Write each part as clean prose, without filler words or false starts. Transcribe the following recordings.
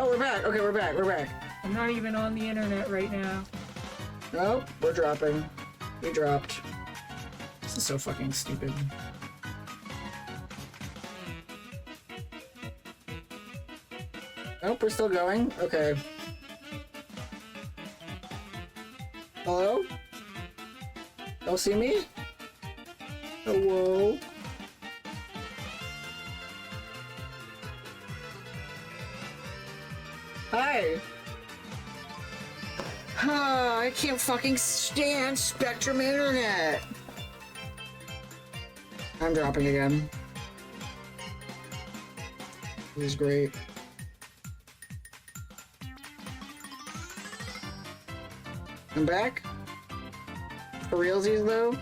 Oh, we're back. Okay, we're back. We're back. I'm not even on the internet right now. Nope, we're dropping. We dropped. This is so fucking stupid. Nope, we're still going. Okay. Hello? Y'all see me? Hello? Hi! I can't fucking stand Spectrum Internet! I'm dropping again. This is great. I'm back? For realsies though?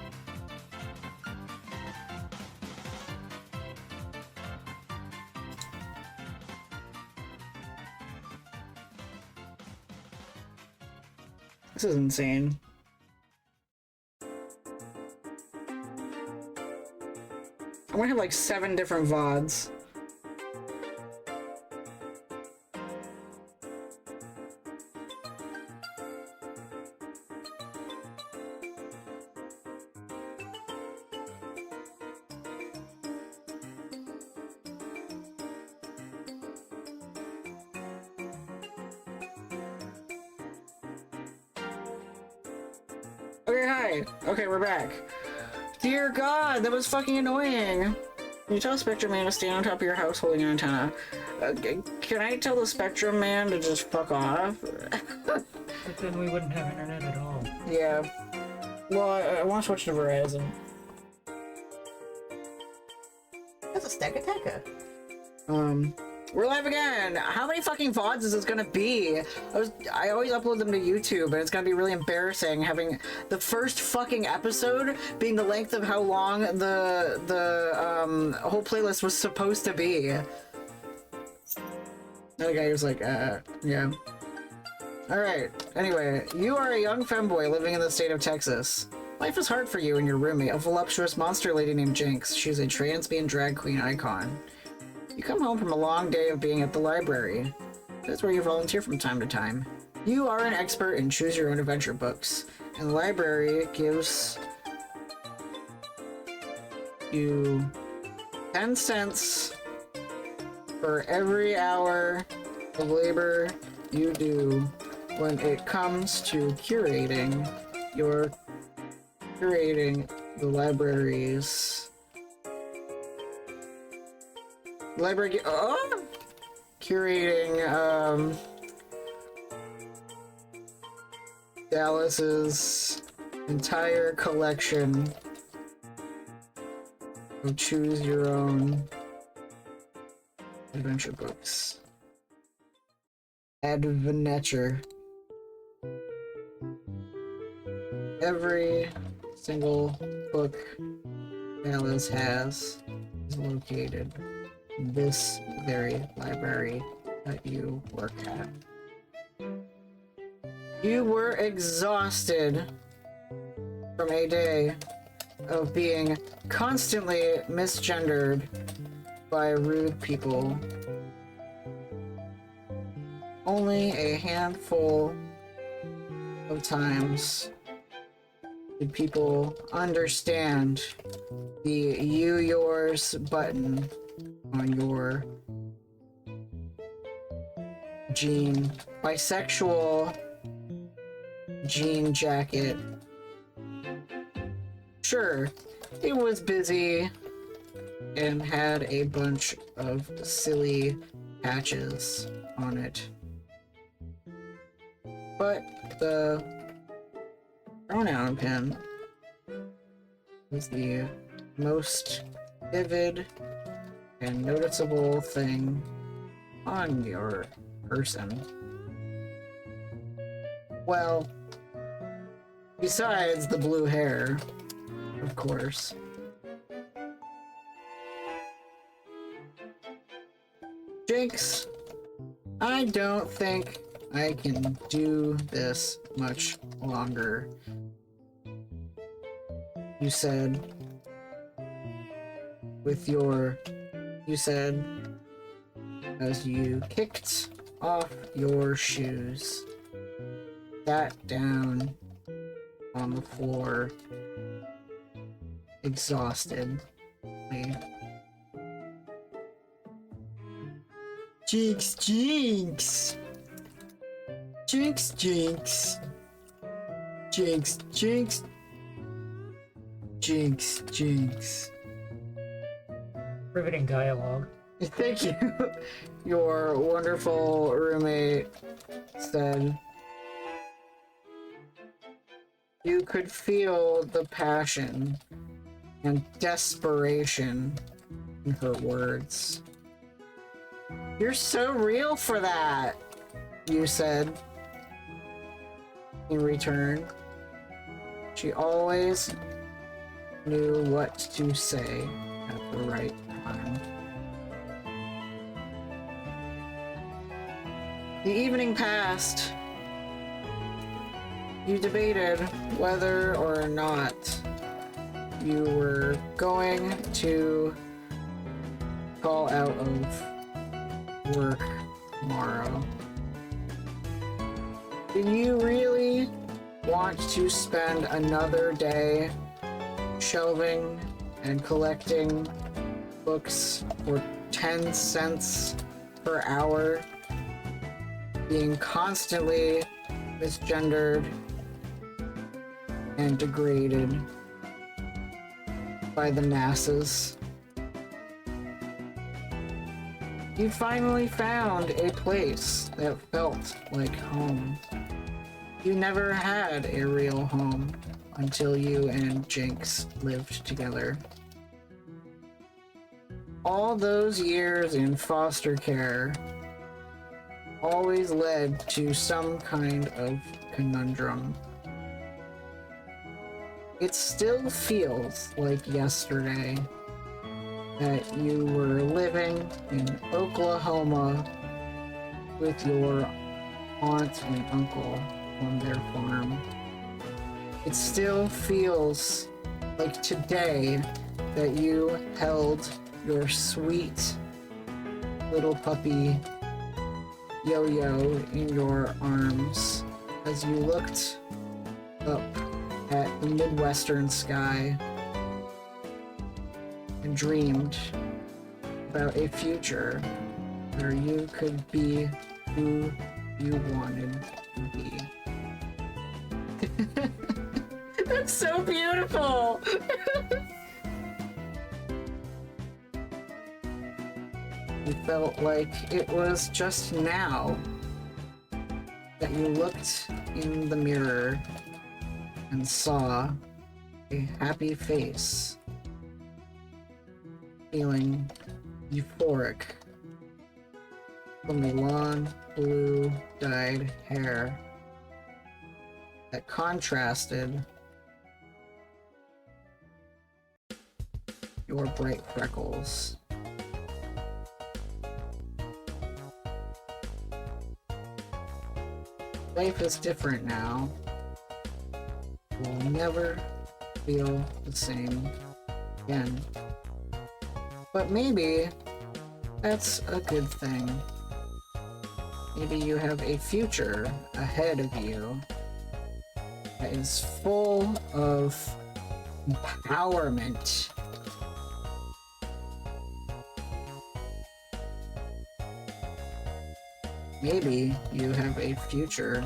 This is insane. I'm gonna have like 7 different VODs. Okay, hi. Okay, we're back. Dear God, that was fucking annoying. Can you tell Spectrum Man to stand on top of your house holding an antenna? Can I tell the Spectrum Man to just fuck off? But then we wouldn't have internet at all. Yeah. Well, I want to switch to Verizon. That's a stack of Tekka. We're live again! How many fucking VODs is this gonna be? I always upload them to YouTube, and it's gonna be really embarrassing having the first fucking episode being the length of how long the whole playlist was supposed to be. The guy was like, yeah. Alright, anyway, you are a young femboy living in the state of Texas. Life is hard for you and your roommate, a voluptuous monster lady named Jinx. She's a transbian drag queen icon. You come home from a long day of being at the library. That's where you volunteer from time to time. You are an expert in choose your own adventure books, and the library gives you 10 cents for every hour of labor you do when it comes to curating the library's curating Dallas's entire collection of choose your own adventure books. Adventure. Every single book Dallas has is located in this very library that you work at. You were exhausted from a day of being constantly misgendered by rude people. Only a handful of times did people understand the you yours button on your bisexual jean jacket. Sure, it was busy and had a bunch of silly patches on it, but the pronoun pin was the most vivid and noticeable thing on your person. Well, besides the blue hair, of course. Jinx, I don't think I can do this much longer. You said, as you kicked off your shoes. Sat down on the floor, exhausted. Jinx, jinx! Jinx, jinx! Jinx, jinx! Jinx, jinx. Riveting dialogue. Thank you, your wonderful roommate said. You could feel the passion and desperation in her words. You're so real for that, you said. In return, she always knew what to say at the right time. The evening passed. You debated whether or not you were going to call out of work tomorrow. Did you really want to spend another day shelving and collecting books for 10 cents per hour, being constantly misgendered and degraded by the masses? You finally found a place that felt like home. You never had a real home until you and Jinx lived together. All those years in foster care always led to some kind of conundrum. It still feels like yesterday that you were living in Oklahoma with your aunt and uncle on their farm. It still feels like today that you held your sweet little puppy Yo-Yo in your arms as you looked up at the Midwestern sky and dreamed about a future where you could be who you wanted to be. That's so beautiful! You felt like it was just now that you looked in the mirror and saw a happy face, feeling euphoric from the long blue dyed hair that contrasted your bright freckles. Life is different now. You'll never feel the same again. But maybe that's a good thing. Maybe you have a future ahead of you that is full of empowerment. Maybe you have a future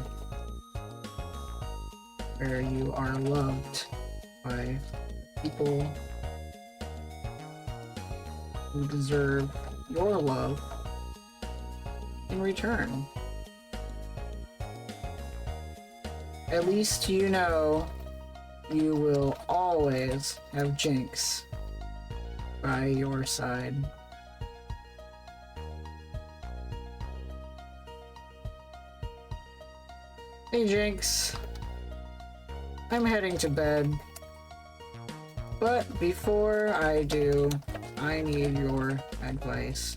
where you are loved by people who deserve your love in return. At least you know you will always have Jinx by your side. Hey Jinx, I'm heading to bed, but before I do, I need your advice.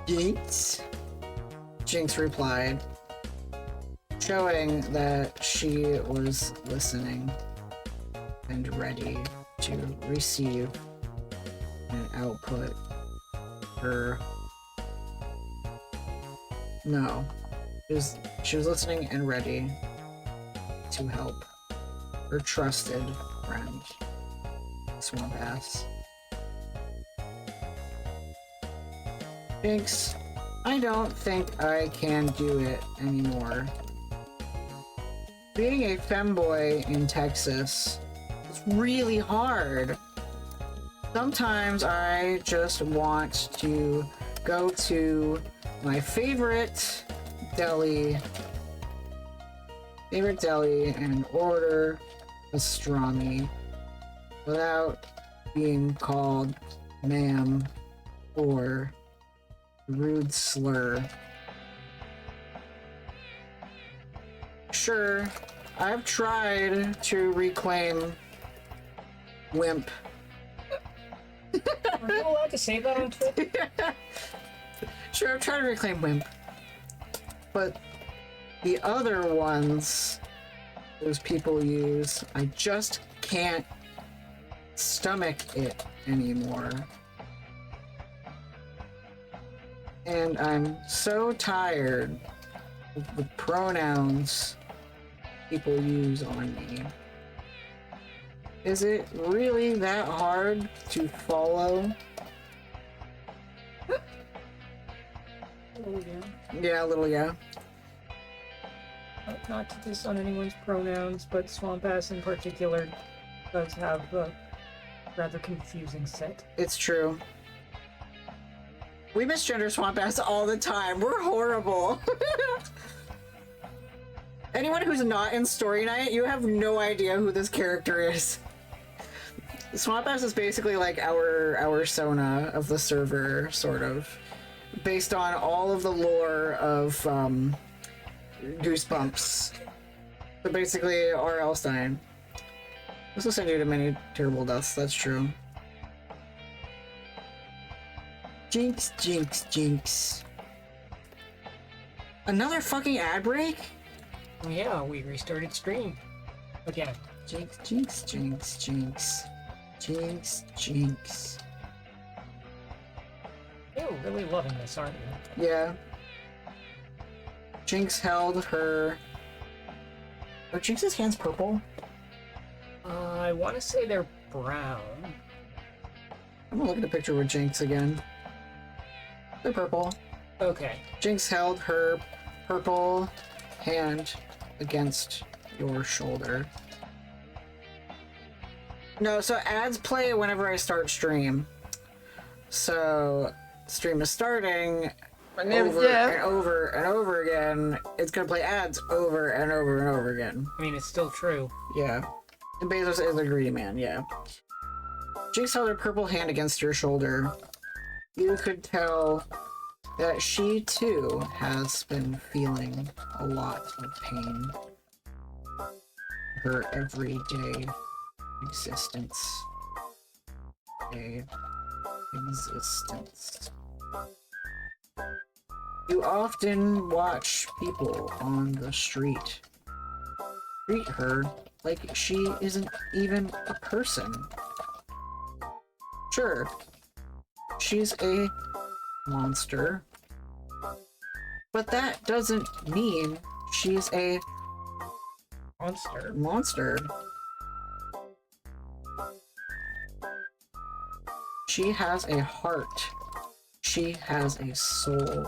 Jinx? Jinx replied, showing that she was listening and ready to receive and output her No. She was listening and ready to help her trusted friend, Swamp Ass. Jinx, I don't think I can do it anymore. Being a femboy in Texas is really hard. Sometimes I just want to go to my favorite deli and order pastrami without being called ma'am or rude slur. Sure, I've tried to reclaim wimp. Are you allowed to say that on Twitter? Sure, I've tried to reclaim wimp. But the other ones those people use, I just can't stomach it anymore. And I'm so tired of the pronouns people use on me. Is it really that hard to follow? Oh, yeah. Yeah, a little, yeah. Not to diss on anyone's pronouns, but Swamp Ass in particular does have a rather confusing set. It's true. We misgender Swamp Ass all the time. We're horrible. Anyone who's not in Story Night, you have no idea who this character is. Swamp Ass is basically like our Sona of the server, sort of. Based on all of the lore of Goosebumps. So basically, R.L. Stein. This will send you to many terrible deaths, that's true. Jinx, jinx, jinx. Another fucking ad break? Oh, yeah, we restarted stream again. Jinx, jinx, jinx, jinx. Jinx, jinx. You're really loving this, aren't you? Yeah. Jinx held her... Are Jinx's hands purple? I want to say they're brown. I'm gonna look at a picture with Jinx again. They're purple. Okay. Jinx held her purple hand against your shoulder. No, so ads play whenever I start stream. So, stream is starting over and over and over again. It's gonna play ads over and over and over again. I mean, it's still true. Yeah. And Bezos is a greedy man, yeah. Jinx held her purple hand against your shoulder. You could tell that she too has been feeling a lot of pain. Her everyday existence. You often watch people on the street treat her like she isn't even a person. Sure, she's a monster, but that doesn't mean she's a monster. She has a heart. She has a soul.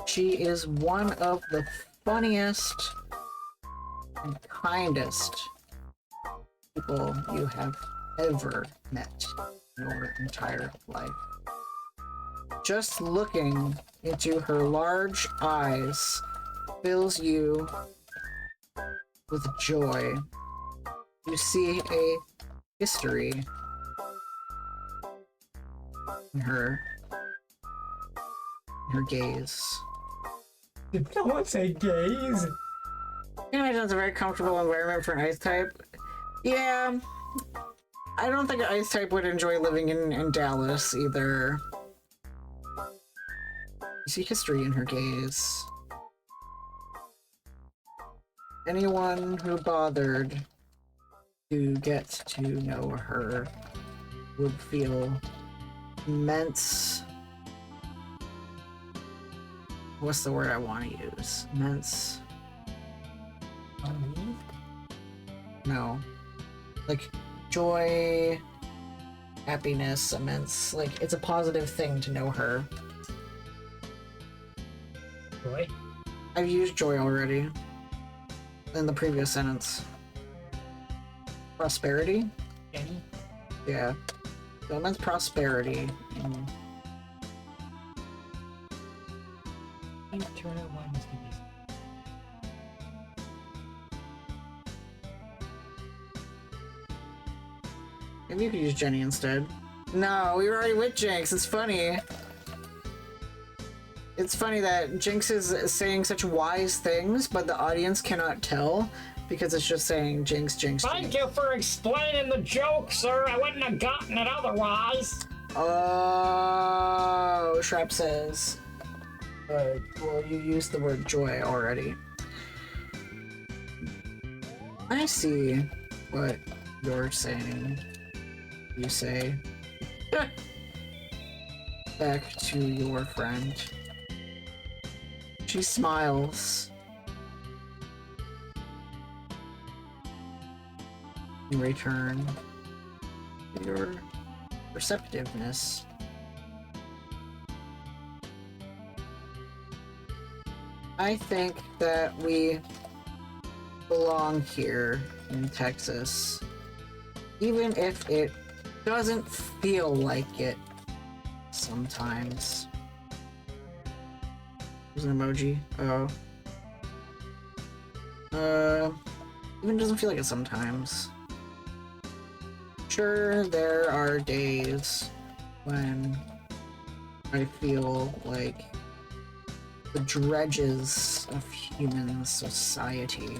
She is one of the funniest and kindest people you have ever met in your entire life. Just looking into her large eyes fills you with joy. You see a history in her gaze. Did someone say gaze? I can imagine it's a very comfortable environment for an ice type. Yeah, I don't think an ice type would enjoy living in Dallas either. You see history in her gaze. Anyone who bothered to get to know her would feel immense What's the word I want to use? Immense. No. Like, joy, happiness, immense. Like, it's a positive thing to know her. Joy? I've used joy already. In the previous sentence. Prosperity? Any? Yeah. So immense prosperity. Turn it one is Maybe you could use Jenny instead. No, we were already with Jinx. It's funny. It's funny that Jinx is saying such wise things, but the audience cannot tell because it's just saying Jinx, Jinx, Thank Jinx. you for explaining the joke, sir. I wouldn't have gotten it otherwise. Oh, Shrap says. Well, you used the word joy already. I see what you're saying. You say. Back to your friend. She smiles. In return, your receptiveness. I think that we belong here in Texas, even if it doesn't feel like it sometimes. There's an emoji. Oh. Even doesn't feel like it sometimes. Sure, there are days when I feel like the dredges of human society.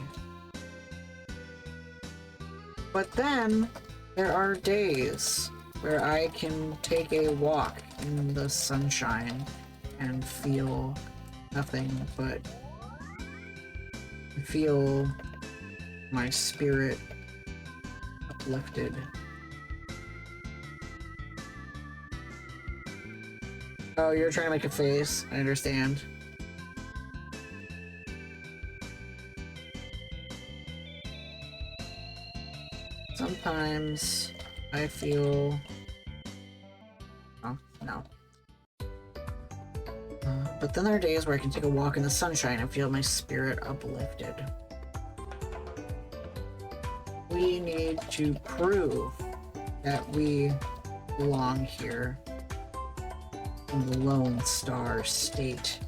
But then, there are days where I can take a walk in the sunshine and feel nothing but feel my spirit uplifted. Oh, you're trying to make a face. I understand. Sometimes I feel... Oh, no. But then there are days where I can take a walk in the sunshine and feel my spirit uplifted. We need to prove that we belong here in the Lone Star State.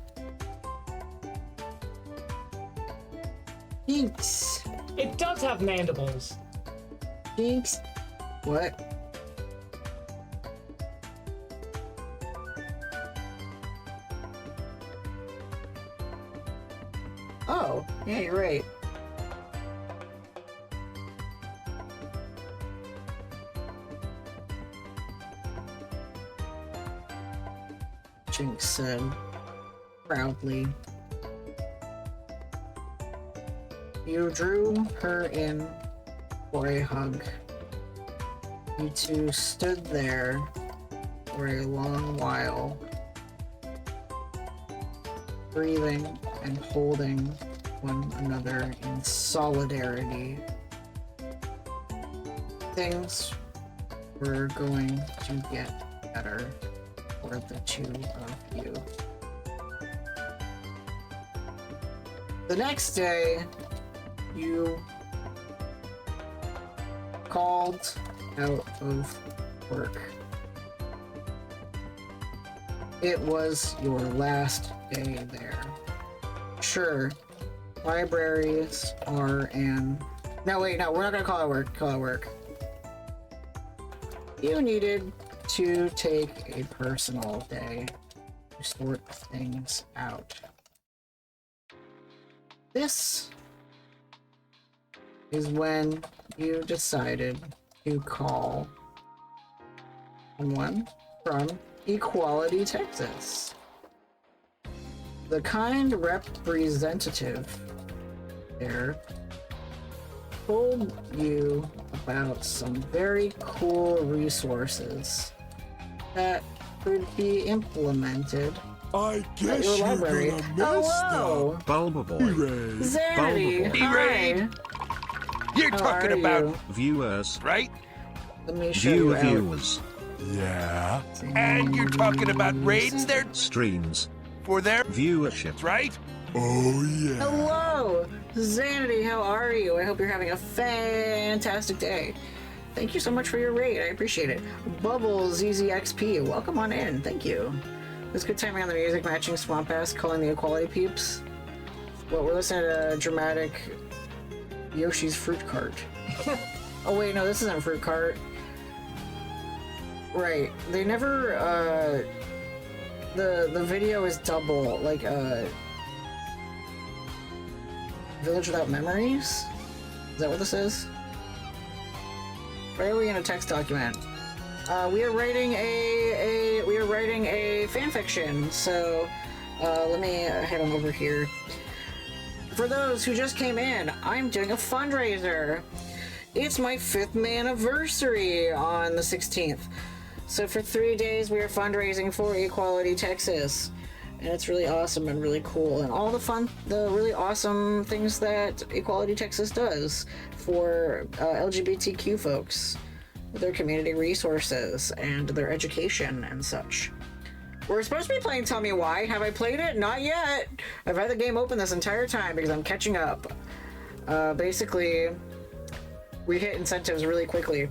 Thanks. It does have mandibles. Thanks. What? Oh, yeah, you're right. Jinx said proudly. You drew her in for a hug. You two stood there for a long while, breathing and holding one another in solidarity. Things were going to get better for the two of you. The next day, you called out of work. It was your last day there. Sure, libraries are an... No, wait, no, we're not gonna call it work. Call it work. You needed to take a personal day to sort things out. This is when you decided to call someone from Equality, Texas. The kind representative there told you about some very cool resources that could be implemented I at guess your you're library. gonna miss Hello! Bulba Boy. Hooray. Zanity, Bulba Boy. hi! You're How talking are about, you? Viewers. right? Let me show you Viewer out. viewers. Yeah? And you're talking about raiding their Streams. for their Viewership. right? Oh, yeah. Hello! Zanity, how are you? I hope you're having a fantastic day. Thank you so much for your raid. I appreciate it. Bubbles ZZXP, welcome on in. Thank you. It's good timing on the music, matching Swamp Ass, calling the Equality Peeps. Well, we're listening to a dramatic Yoshi's Fruit Cart. Oh wait, no, this isn't Fruit Cart. Right, they never, the video is double, like, Village Without Memories? Is that what this is? Why are we in a text document? We are writing a fanfiction, so let me head on over here. For those who just came in, I'm doing a fundraiser. It's my 5th MAN-iversary on the 16th. So for 3 days we are fundraising for Equality Texas. And it's really awesome and really cool, and all the really awesome things that Equality Texas does for LGBTQ folks, their community resources and their education and such. We're supposed to be playing Tell Me Why. Have I played it? Not yet. I've had the game open this entire time because I'm catching up. Basically, we hit incentives really quickly.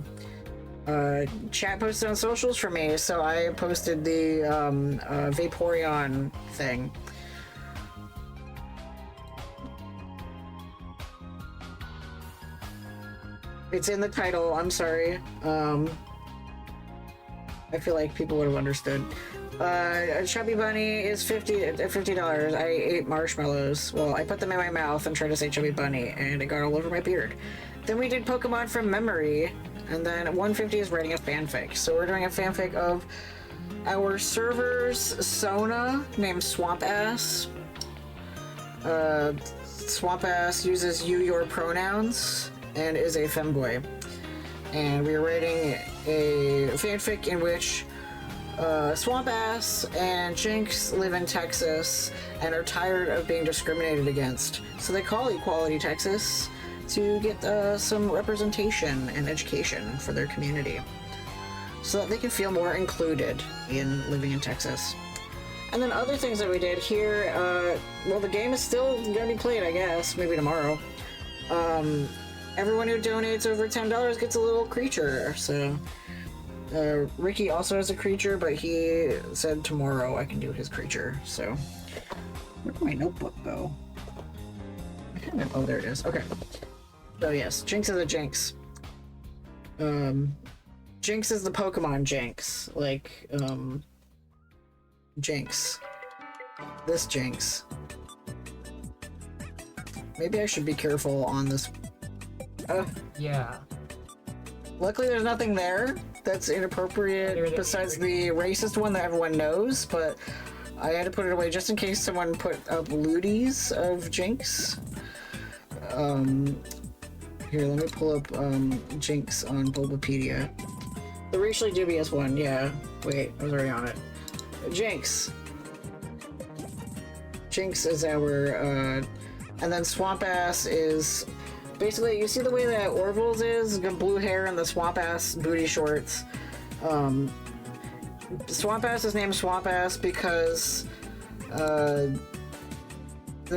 Chat posted on socials for me, so I posted the Vaporeon thing. It's in the title, I'm sorry. I feel like people would have understood. A Chubby Bunny is $50. I ate marshmallows. Well, I put them in my mouth and tried to say Chubby Bunny, and it got all over my beard. Then we did Pokemon from memory, and then 150 is writing a fanfic. So we're doing a fanfic of our server's Sona named Swamp Ass. Swamp Ass uses you, your pronouns, and is a femboy. And we are writing a fanfic in which Swamp Ass and Jinx live in Texas and are tired of being discriminated against. So they call Equality Texas to get some representation and education for their community so that they can feel more included in living in Texas. And then other things that we did here, well, the game is still gonna be played, I guess, maybe tomorrow. Everyone who donates over $10 gets a little creature, so Ricky also has a creature, but he said tomorrow I can do his creature, so where'd my notebook go? Oh, there it is. Okay. So yes, Jinx is a Jinx. Jinx is the Pokemon Jinx. Like, Jinx. This Jinx. Maybe I should be careful on this. Yeah. Luckily there's nothing there that's inappropriate besides the racist one that everyone knows, but I had to put it away just in case someone put up looties of Jinx. Here, let me pull up Jinx on Bulbapedia. The racially dubious one, yeah. Wait, I was already on it. Jinx. Jinx is our, and then Swamp Ass is basically, you see the way that Orville's is? Got blue hair and the Swamp Ass booty shorts. Swamp Ass is named Swamp Ass because there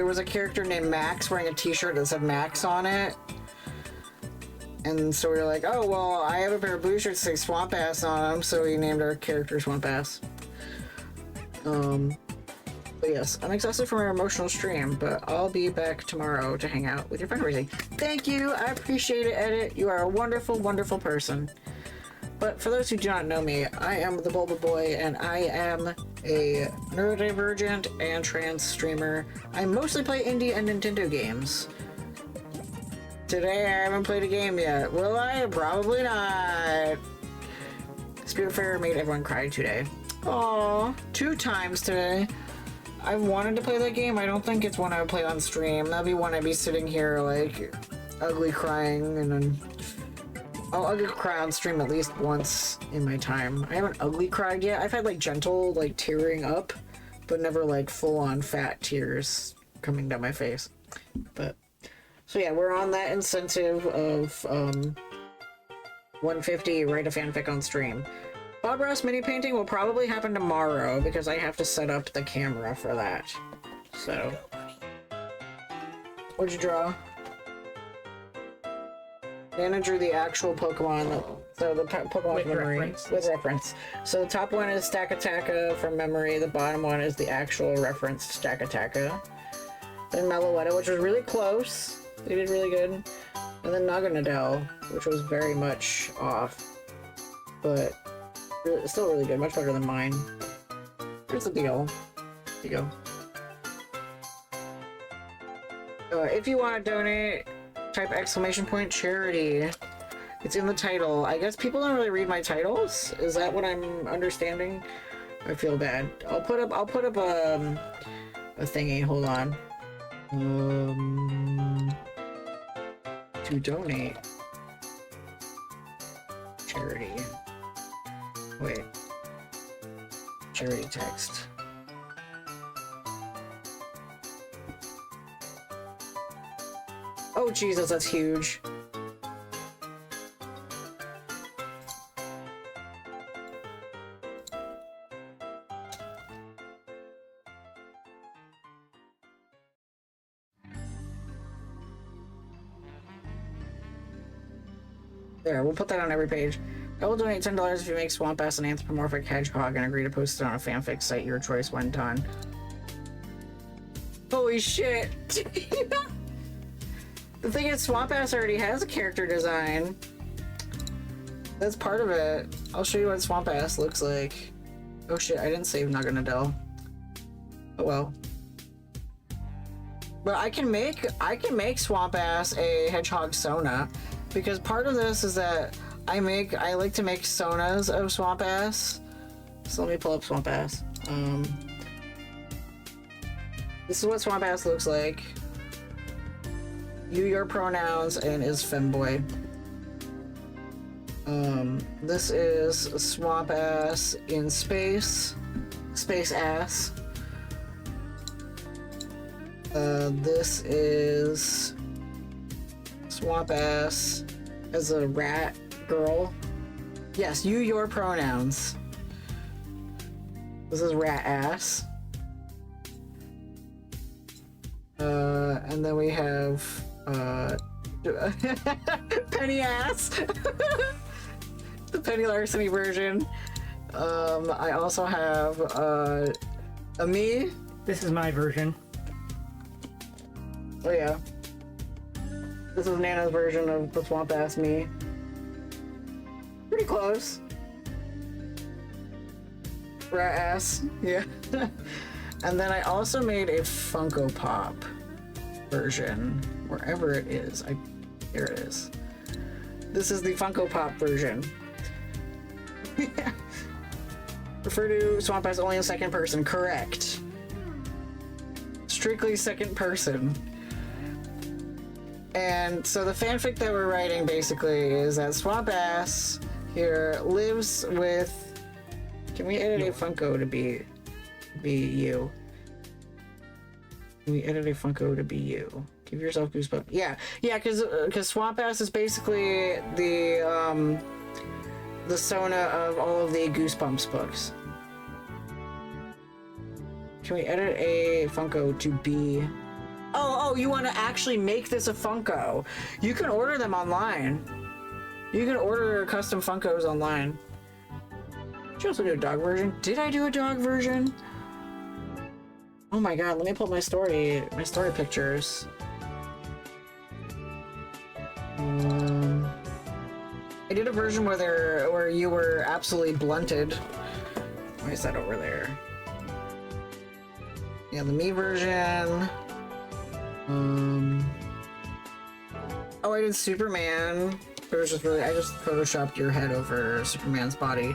was a character named Max wearing a t-shirt that said Max on it. And so we were like, oh, well, I have a pair of blue shirts that say Swamp Ass on them, so we named our character Swamp Ass. But yes, I'm exhausted from our emotional stream, but I'll be back tomorrow to hang out with your fundraising. Thank you! I appreciate it, Edit. You are a wonderful, wonderful person. But for those who do not know me, I am the Bulba Boy, and I am a neurodivergent and trans streamer. I mostly play indie and Nintendo games. Today I haven't played a game yet. Will I? Probably not. Spiritfarer made everyone cry today. Aww, 2 times today. I've wanted to play that game. I don't think it's one I would play on stream. That'd be one I'd be sitting here like ugly crying, and then I'll ugly cry on stream at least once in my time. I haven't ugly cried yet. I've had like gentle like tearing up but never like full-on fat tears coming down my face. But so yeah, we're on that incentive of 150 write a fanfic on stream. Bob Ross mini painting will probably happen tomorrow because I have to set up the camera for that. So what'd you draw? Nana drew the actual Pokemon, so the Pokemon With from memory. reference. With reference. So the top one is Stakataka from memory, the bottom one is the actual referenced Stakataka. Then Meloetta, which was really close. They did really good. And then Naganadel, which was very much off. But still really good, much better than mine. Here's the deal. Here you go. If you want to donate, type !charity. It's in the title. I guess people don't really read my titles. Is that what I'm understanding? I feel bad. I'll put up a thingy. Hold on. To donate. Charity. Wait. Charity text. Oh Jesus, that's huge. There, we'll put that on every page. I will donate $10 if you make Swamp Ass an anthropomorphic hedgehog and agree to post it on a fanfic site, your choice when done. Holy shit! The thing is, Swamp Ass already has a character design. That's part of it. I'll show you what Swamp Ass looks like. Oh shit, I didn't save Naganadel. Oh well. But I can make Swamp Ass a hedgehog Sona, because part of this is that I like to make Sonas of Swamp Ass. So let me pull up Swamp Ass. This is what Swamp Ass looks like. You, your pronouns, and is femboy. This is Swamp Ass in space. Space ass. This is Swamp Ass as a rat girl. Yes, you, your pronouns. This is rat ass. And then we have Penny ass. The Penny Larceny version. I also have a me. This is my version. Oh yeah. This is Nana's version of the Swamp Ass me. Pretty close. Rat ass, yeah. And then I also made a Funko Pop version, wherever it is. Here it is. This is the Funko Pop version. Refer to Swamp Ass only in second person. Correct. Strictly second person. And so the fanfic that we're writing basically is that Swamp Ass here lives with... Can we edit a Funko to be you? Can we edit a Funko to be you? Give yourself goosebumps. Yeah, because Swamp Ass is basically the Sona of all of the Goosebumps books. Can we edit a Funko to be... Oh, you want to actually make this a Funko. You can order them online. You can order custom Funkos online. Did you also do a dog version? Did I do a dog version? Oh my god, let me pull up my story pictures. I did a version where you were absolutely blunted. Why is that over there? Yeah, the me version. Oh, I did Superman. It was just I just photoshopped your head over Superman's body.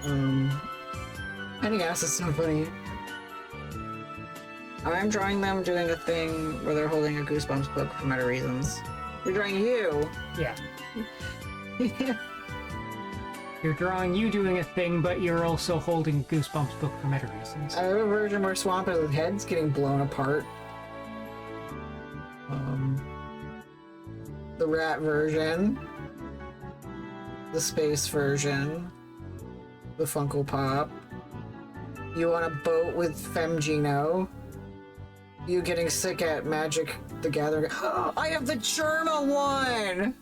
Penny ass is so funny. I'm drawing them doing a thing where they're holding a Goosebumps book for meta reasons. You're drawing you. Yeah. You're drawing you doing a thing, but you're also holding Goosebumps book for meta reasons. I have a version where Swamp has head's getting blown apart. The rat version. The space version. The Funko Pop. You on a boat with Femgino. You getting sick at Magic the Gathering. I have the Germa one!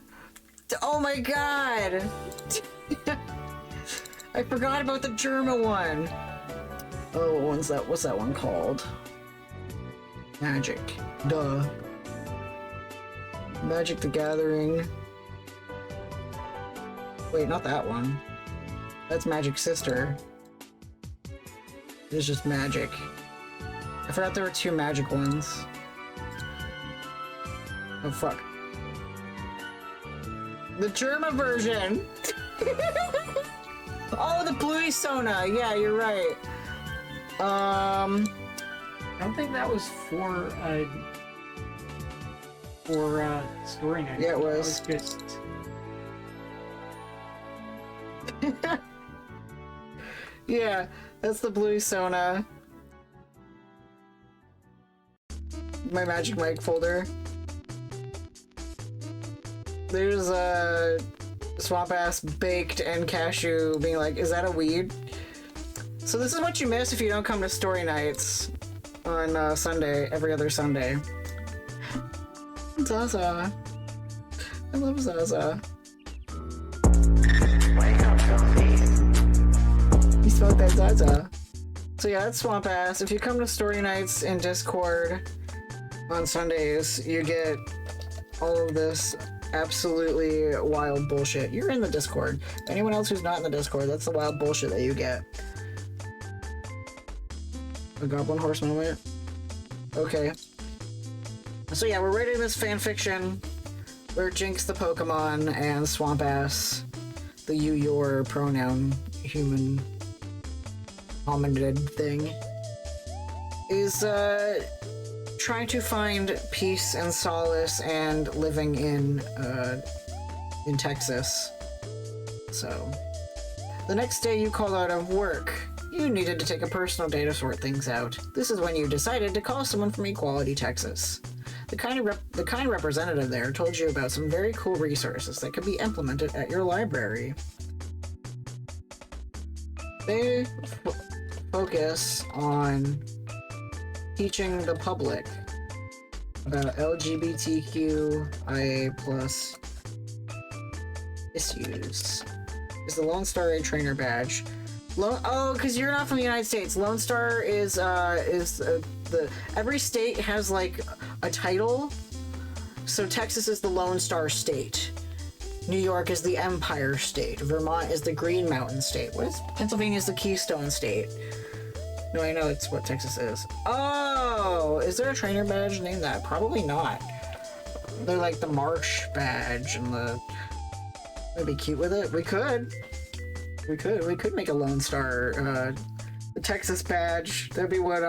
Oh my god! I forgot about the Germa one! Oh, what's that one called? Magic. Duh. Magic the Gathering. Wait, not that one. That's Magic Sister. It's just Magic. I forgot there were two Magic ones. Oh fuck. The Germa version! Oh, the Bluey Sona! Yeah, you're right. I don't think that was for story night. Yeah, it was. That was just... Yeah, that's the Bluey Sona. My Magic Mike folder. There's a Swamp Ass Baked and Cashew being like, is that a weed? So this is what you miss if you don't come to story nights on Sunday, every other Sunday. Zaza. I love Zaza. You smoked that Zaza. So yeah, that's Swamp Ass. If you come to story nights in Discord on Sundays, you get all of this absolutely wild bullshit. You're in the Discord. Anyone else who's not in the Discord, that's the wild bullshit that you get. A Goblin Horse moment? Okay. So yeah, we're writing this fanfiction where Jinx the Pokemon and Swamp Ass, the your pronoun human hominid thing, is trying to find peace and solace and living in Texas. So, the next day you called out of work. You needed to take a personal day to sort things out. This is when you decided to call someone from Equality Texas. The kind representative there told you about some very cool resources that could be implemented at your library. They focus on teaching the public about LGBTQIA+ issues. Is the Lone Star a trainer badge? Oh, because you're not from the United States. Lone Star is every state has like a title. So Texas is the Lone Star State. New York is the Empire State. Vermont is the Green Mountain State. What is Pennsylvania is the Keystone State? No, I know it's what Texas is. Oh, is there a trainer badge named that? Probably not. They're like the Marsh badge and the. Would be cute with it. We could make a Lone Star, the Texas badge. That'd be what,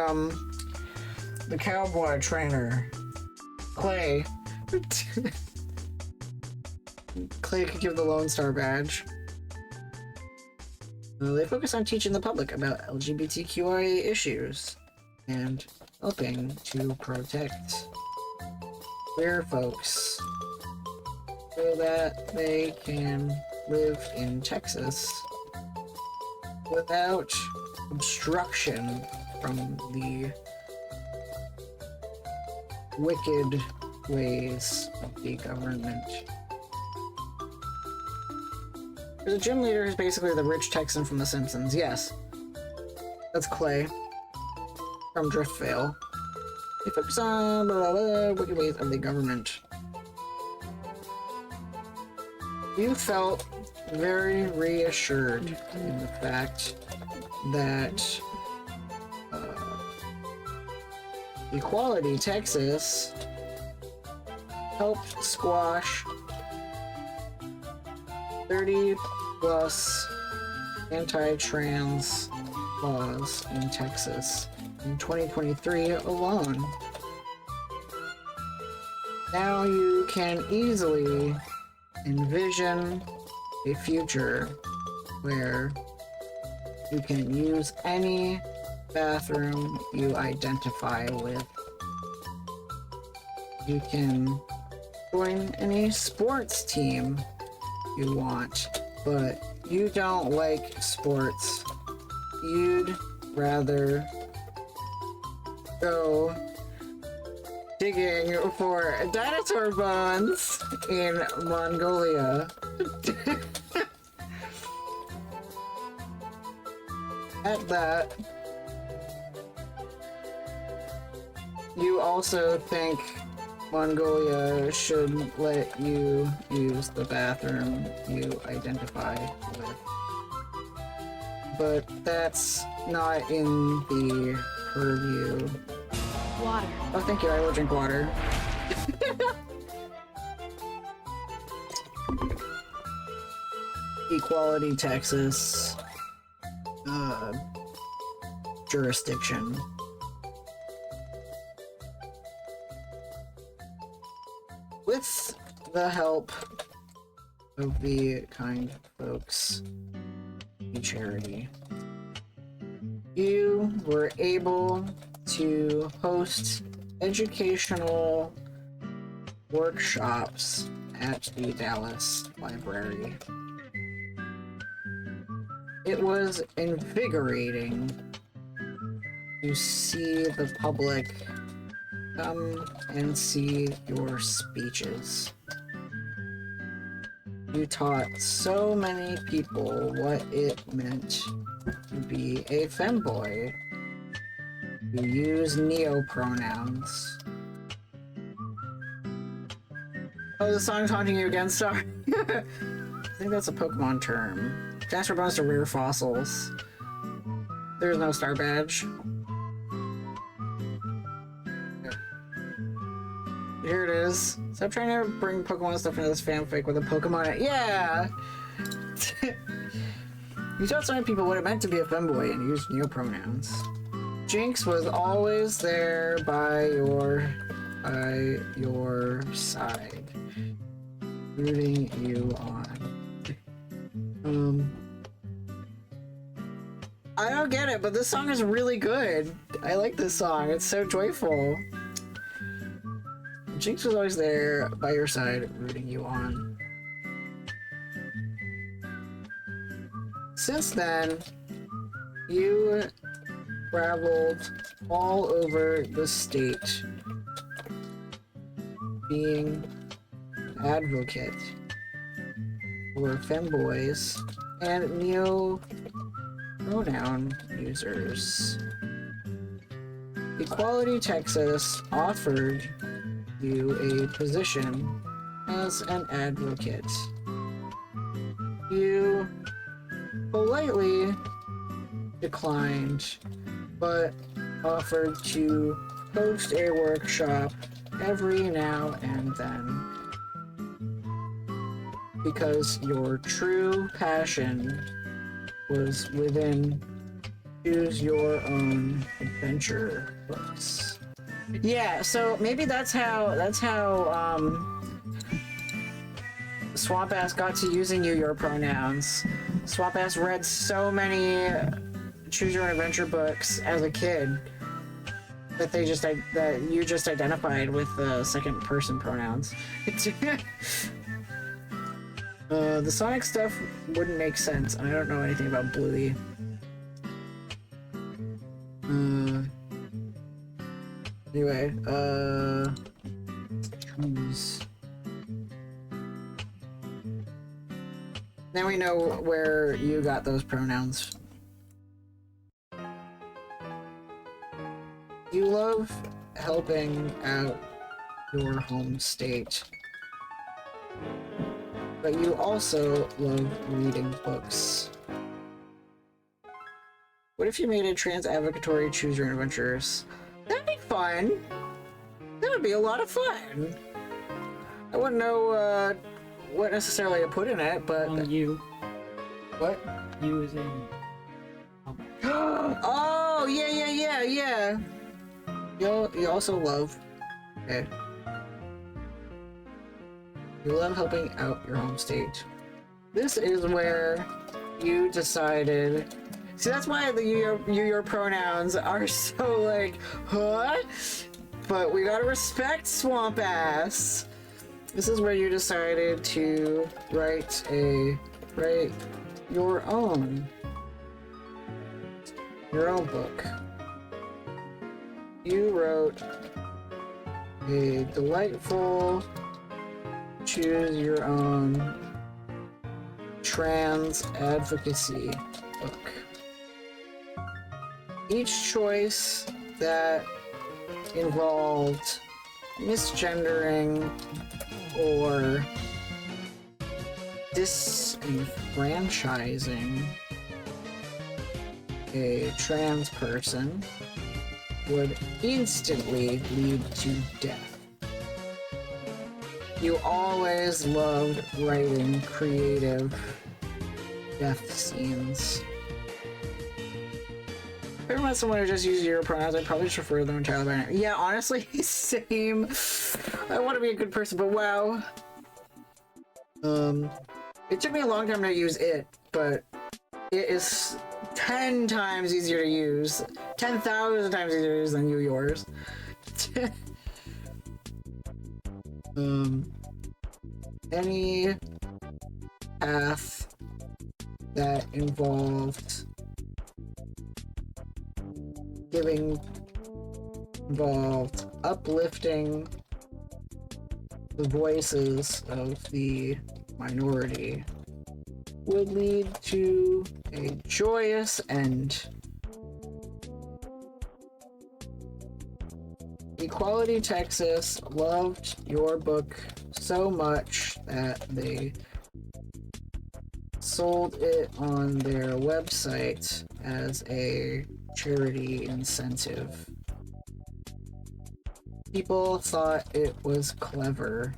the cowboy trainer, Clay. Clay could give the Lone Star badge. They focus on teaching the public about LGBTQIA issues and helping to protect queer folks so that they can live in Texas without obstruction from the wicked ways of the government. The gym leader is basically the rich Texan from The Simpsons. Yes. That's Clay from Driftvale. They focus on blah, blah, blah, wicked ways of the government. You felt very reassured in the fact that Equality Texas helped squash 30+ anti-trans laws in Texas in 2023 alone. Now you can easily envision a future where you can use any bathroom you identify with. You can join any sports team you want, but you don't like sports. You'd rather go digging for dinosaur bones in Mongolia. At that, you also think Mongolia should let you use the bathroom you identify with. But that's not in the purview. Water. Oh, thank you, I will drink water. Equality, Texas. Jurisdiction. With the help of the kind folks, the charity, you were able to host educational workshops at the Dallas Library. It was invigorating to see the public come and see your speeches. You taught so many people what it meant to be a femboy. You use neo-pronouns. Oh, the song's haunting you again, sorry. I think that's a Pokemon term. Transfer bonus to rare fossils. There's no star badge. Here it is. Stop trying to bring Pokemon stuff into this fanfic with a Pokemon. Yeah! You taught so many people what it meant to be a femboy and used neo-pronouns. Jinx was always there by your side, rooting you on. I don't get it, but this song is really good. I like this song. It's so joyful. Jinx was always there by your side, rooting you on. Since then, you traveled all over the state, being an advocate for femboys and neo-pronoun users. Equality Texas offered you a position as an advocate. You politely declined, but offered to host a workshop every now and then because your true passion was within Choose Your Own Adventure books. Yeah, so maybe that's how Swamp Ass got to using your pronouns. Swamp Ass read so many Choose Your Own Adventure books as a kid that you just identified with the second person pronouns. The Sonic stuff wouldn't make sense, and I don't know anything about Bluey. Anyway, choose. Now we know where you got those pronouns. You love helping out your home state, but you also love reading books. What if you made a trans advocatory Choose Your Own Adventures? That'd be fun. That would be a lot of fun. I wouldn't know what necessarily to put in it, but You. what? You is in. Oh yeah. You also love. Okay. You love helping out your home state. This is where you decided. See, that's why the your pronouns are so like, huh? But we gotta respect Swamp Ass. This is where you decided to write your own book. You wrote a delightful choose your own trans advocacy book. Each choice that involved misgendering or disenfranchising a trans person would instantly lead to death. You always loved writing creative death scenes. If I ever met someone who just uses your pronouns, I'd probably just refer to them entirely by name. Yeah, honestly, same. I want to be a good person, but wow. It took me a long time to use it, but it is 10 times easier to use. 10,000 times easier to use than yours. Any path that involved uplifting the voices of the minority would lead to a joyous end. Equality Texas loved your book so much that they sold it on their website as a charity incentive. People thought it was clever,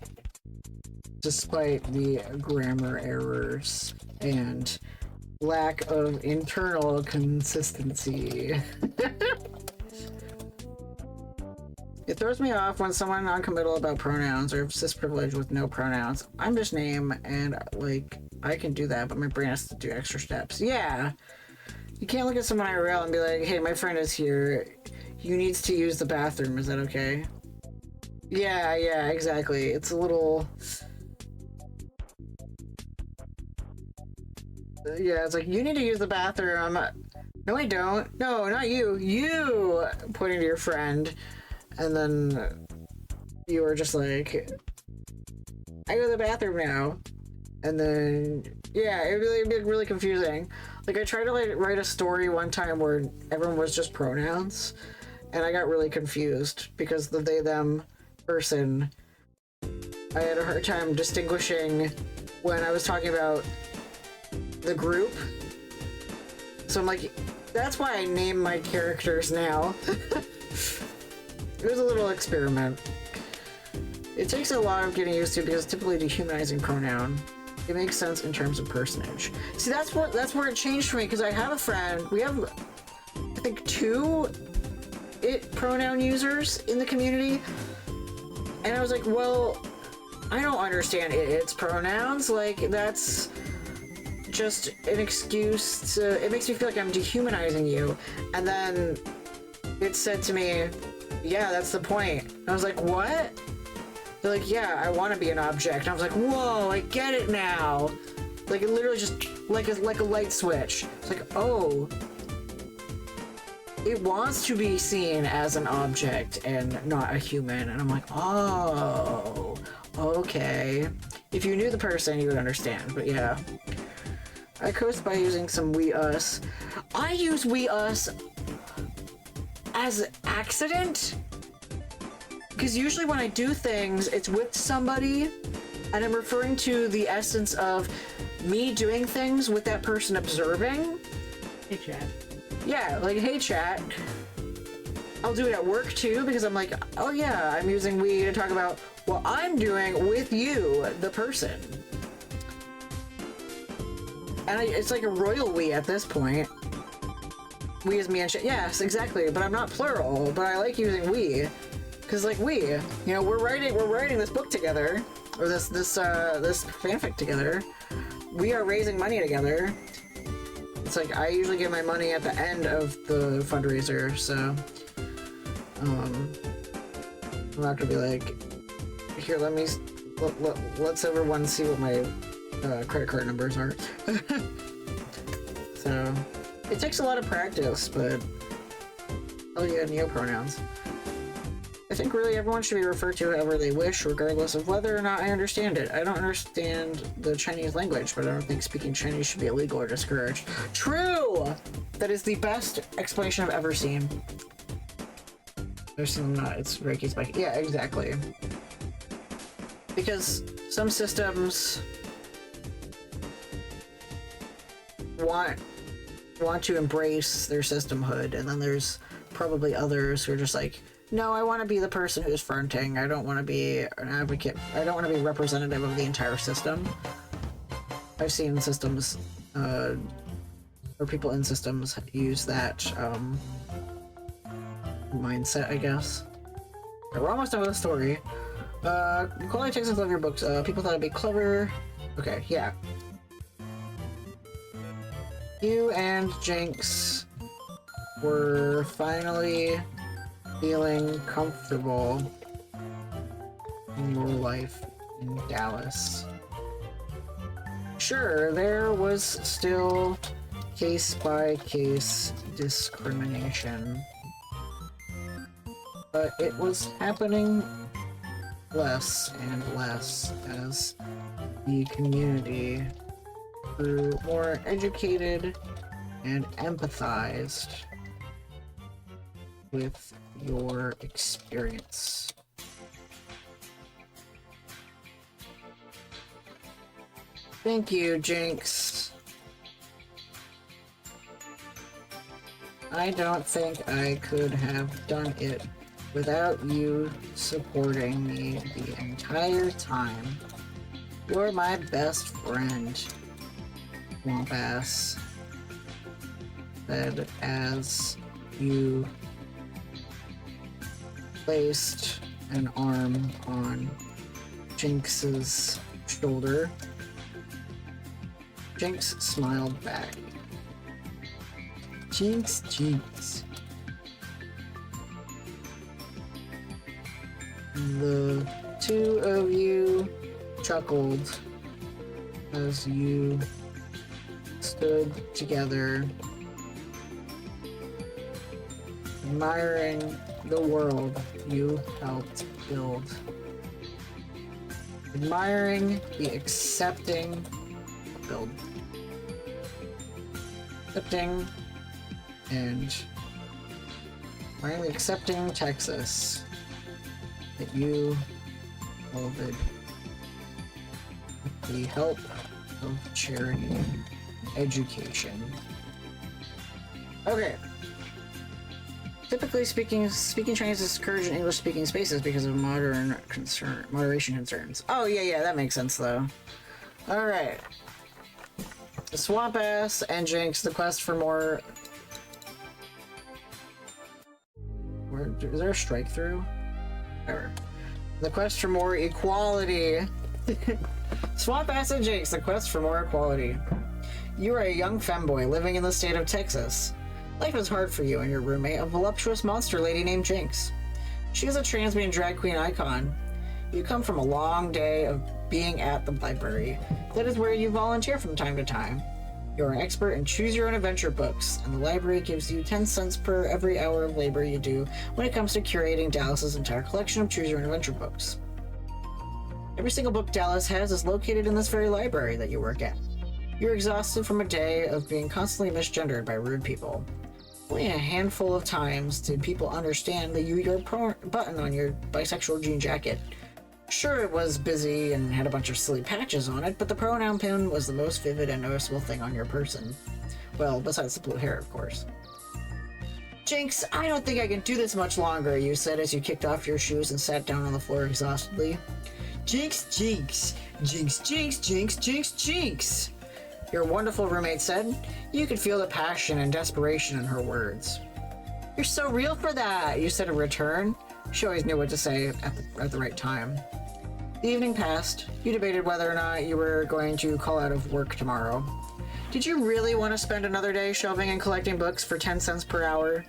despite the grammar errors and lack of internal consistency. It throws me off when someone non-committal about pronouns or cis privilege with no pronouns. I'm just name, and like I can do that, but my brain has to do extra steps. Yeah, you can't look at someone IRL and be like, "Hey, my friend is here. You needs to use the bathroom. Is that okay?" Yeah, exactly. It's a little. Yeah, it's like, you need to use the bathroom. No, I don't. No, not you. You! Pointing to your friend. And then you were just like, I go to the bathroom now. And then, yeah, it'd be really confusing. Like, I tried to like write a story one time where everyone was just pronouns. And I got really confused because the they, them person, I had a hard time distinguishing when I was talking about the group. So I'm like, that's why I name my characters now. It was a little experiment. It takes a lot of getting used to because it's typically a dehumanizing pronoun. It makes sense in terms of personage. See, that's where it changed for me, because I have a friend. We have, I think, 2 it pronoun users in the community. And I was like, well, I don't understand its pronouns. Like, that's just an excuse to, it makes me feel like I'm dehumanizing you. And then it said to me, yeah, that's the point. And I was like, what? They're like, yeah, I want to be an object. And I was like, whoa, I get it now. Like, it literally just, like a light switch. It's like, oh. It wants to be seen as an object and not a human. And I'm like, oh, okay. If you knew the person, you would understand. But yeah. I coast by using some we us. I use we us as accident, because usually when I do things, it's with somebody, and I'm referring to the essence of me doing things with that person observing. Hey, chat. Yeah, like, hey, chat. I'll do it at work, too, because I'm like, oh yeah, I'm using we to talk about what I'm doing with you, the person. And it's like a royal we at this point. We as me and shit. Yes, exactly. But I'm not plural. But I like using we, because like we, you know, we're writing this book together, or this fanfic together. We are raising money together, It's like I usually get my money at the end of the fundraiser, so I'm not gonna be like, here, let's everyone see what my credit card numbers are. So it takes a lot of practice, but oh yeah, neopronouns. I think really everyone should be referred to however they wish, regardless of whether or not I understand it. I don't understand the Chinese language, but I don't think speaking Chinese should be illegal or discouraged. True! That is the best explanation I've ever seen. There's some not, it's Reiki's bike. Yeah, exactly. Because some systems want to embrace their systemhood, and then there's probably others who are just like, no, I want to be the person who's fronting. I don't want to be an advocate. I don't want to be representative of the entire system. I've seen systems, or people in systems use that mindset, I guess. Okay, we're almost done with the story. equalitytexas love your books. People thought it'd be clever. Okay, yeah. You and Jinx were finally feeling comfortable in your life in Dallas. Sure, there was still case-by-case discrimination, but it was happening less and less as the community grew more educated and empathized with your experience. Thank you, Jinx. I don't think I could have done it without you supporting me the entire time. You're my best friend, Wombass said as you placed an arm on Jinx's shoulder. Jinx smiled back. Jinx, Jinx. The two of you chuckled as you stood together, admiring the world you helped build. Admiring the accepting and finally accepting Texas that you molded with the help of charity education. Okay. Typically speaking Chinese is discouraged in English-speaking spaces because of moderation concerns. Oh yeah, that makes sense though. All right. Swamp Ass and Jinx, the quest for more. Is there a strike through? Whatever. The quest for more equality. Swamp Ass and Jinx, the quest for more equality. You are a young femboy living in the state of Texas. Life is hard for you and your roommate, a voluptuous monster lady named Jinx. She is a transient drag queen icon. You come from a long day of being at the library. That is where you volunteer from time to time. You're an expert in choose-your-own-adventure books, and the library gives you 10 cents per every hour of labor you do when it comes to curating Dallas's entire collection of choose-your-own-adventure books. Every single book Dallas has is located in this very library that you work at. You're exhausted from a day of being constantly misgendered by rude people. Only a handful of times did people understand that your button on your bisexual jean jacket. Sure, it was busy and had a bunch of silly patches on it, but the pronoun pin was the most vivid and noticeable thing on your person. Well, besides the blue hair, of course. Jinx, I don't think I can do this much longer, you said as you kicked off your shoes and sat down on the floor exhaustedly. Jinx, Jinx, Jinx, Jinx, Jinx, Jinx, Jinx, your wonderful roommate said. You could feel the passion and desperation in her words. You're so real for that, you said in return. She always knew what to say at the right time. The evening passed. You debated whether or not you were going to call out of work tomorrow. Did you really want to spend another day shelving and collecting books for 10 cents per hour?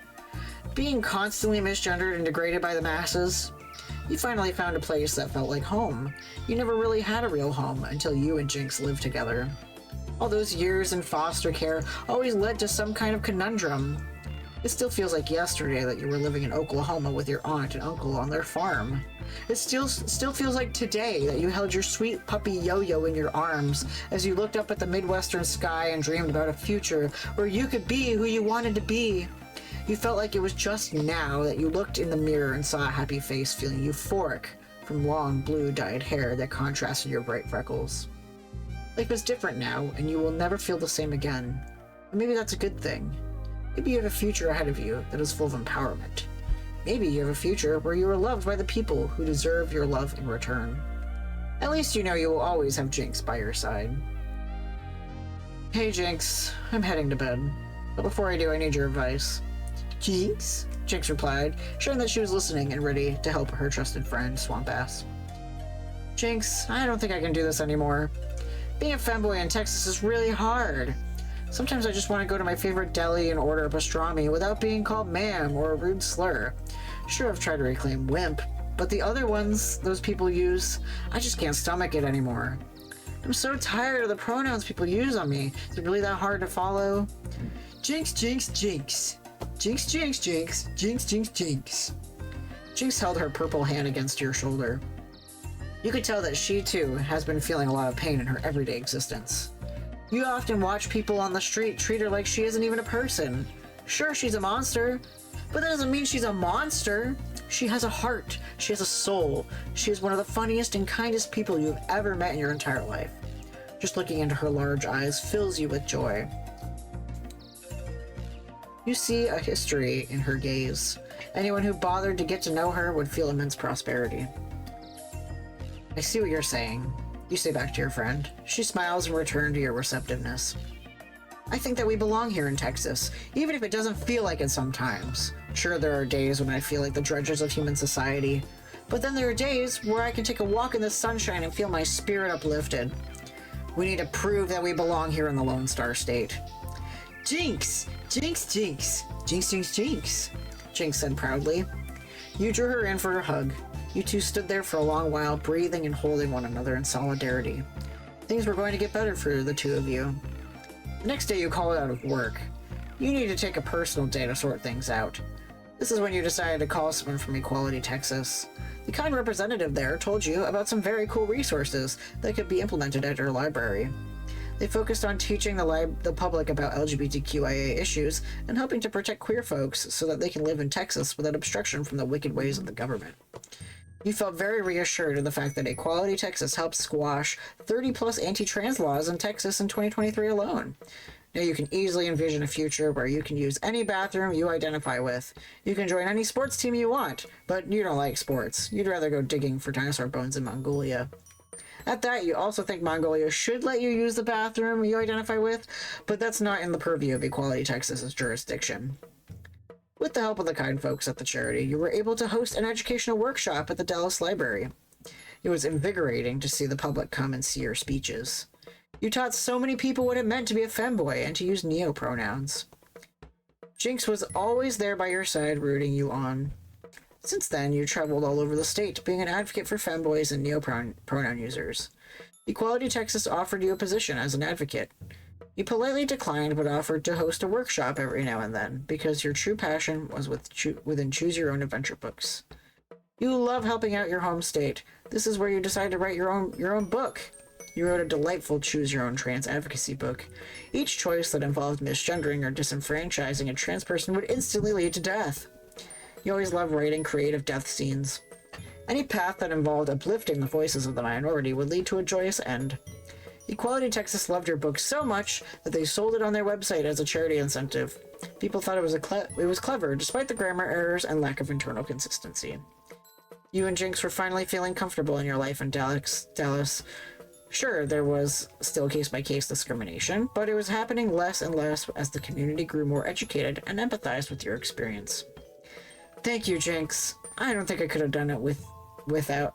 Being constantly misgendered and degraded by the masses? You finally found a place that felt like home. You never really had a real home until you and Jinx lived together. All those years in foster care always led to some kind of conundrum. It still feels like yesterday that you were living in Oklahoma with your aunt and uncle on their farm. It still feels like today that you held your sweet puppy Yo-Yo in your arms as you looked up at the Midwestern sky and dreamed about a future where you could be who you wanted to be. You felt like it was just now that you looked in the mirror and saw a happy face feeling euphoric from long blue dyed hair that contrasted your bright freckles. Life is different now, and you will never feel the same again. And maybe that's a good thing. Maybe you have a future ahead of you that is full of empowerment. Maybe you have a future where you are loved by the people who deserve your love in return. At least you know you will always have Jinx by your side. Hey Jinx, I'm heading to bed. But before I do, I need your advice. Jinx? Jinx replied, showing that she was listening and ready to help her trusted friend, Swamp Ass. Jinx, I don't think I can do this anymore. Being a femboy in Texas is really hard. Sometimes I just want to go to my favorite deli and order a pastrami without being called ma'am or a rude slur. Sure, I've tried to reclaim wimp, but the other ones those people use, I just can't stomach it anymore. I'm so tired of the pronouns people use on me. Is it really that hard to follow? Jinx, Jinx, Jinx. Jinx, Jinx, Jinx. Jinx, Jinx, Jinx. Jinx held her purple hand against your shoulder. You could tell that she, too, has been feeling a lot of pain in her everyday existence. You often watch people on the street treat her like she isn't even a person. Sure, she's a monster, but that doesn't mean she's a monster. She has a heart. She has a soul. She is one of the funniest and kindest people you have ever met in your entire life. Just looking into her large eyes fills you with joy. You see a history in her gaze. Anyone who bothered to get to know her would feel immense prosperity. I see what you're saying, you say back to your friend. She smiles in return to your receptiveness. I think that we belong here in Texas, even if it doesn't feel like it sometimes. Sure, there are days when I feel like the drudges of human society, but then there are days where I can take a walk in the sunshine and feel my spirit uplifted. We need to prove that we belong here in the Lone Star State. Jinx! Jinx, Jinx! Jinx, Jinx, Jinx! Jinx said proudly. You drew her in for a hug. You two stood there for a long while, breathing and holding one another in solidarity. Things were going to get better for the two of you. The next day you called out of work. You need to take a personal day to sort things out. This is when you decided to call someone from Equality Texas. The kind representative there told you about some very cool resources that could be implemented at your library. They focused on teaching the public about LGBTQIA issues and helping to protect queer folks so that they can live in Texas without obstruction from the wicked ways of the government. You felt very reassured in the fact that Equality Texas helped squash 30-plus anti-trans laws in Texas in 2023 alone. Now you can easily envision a future where you can use any bathroom you identify with. You can join any sports team you want, but you don't like sports. You'd rather go digging for dinosaur bones in Mongolia. At that, you also think Mongolia should let you use the bathroom you identify with, but that's not in the purview of Equality Texas's jurisdiction. With the help of the kind folks at the charity, you were able to host an educational workshop at the Dallas Library. It was invigorating to see the public come and see your speeches. You taught so many people what it meant to be a femboy and to use neo-pronouns. Jinx was always there by your side, rooting you on. Since then, you traveled all over the state, being an advocate for femboys and neo-pronoun users. Equality Texas offered you a position as an advocate. You politely declined, but offered to host a workshop every now and then, because your true passion was within Choose Your Own Adventure books. You love helping out your home state. This is where you decided to write your own book. You wrote a delightful Choose Your Own Trans Advocacy book. Each choice that involved misgendering or disenfranchising a trans person would instantly lead to death. You always loved writing creative death scenes. Any path that involved uplifting the voices of the minority would lead to a joyous end. Equality Texas loved your book so much that they sold it on their website as a charity incentive. People thought it was clever, despite the grammar errors and lack of internal consistency. You and Jinx were finally feeling comfortable in your life in Dallas. Sure, there was still case-by-case discrimination, but it was happening less and less as the community grew more educated and empathized with your experience. Thank you, Jinx. I don't think I could have done it I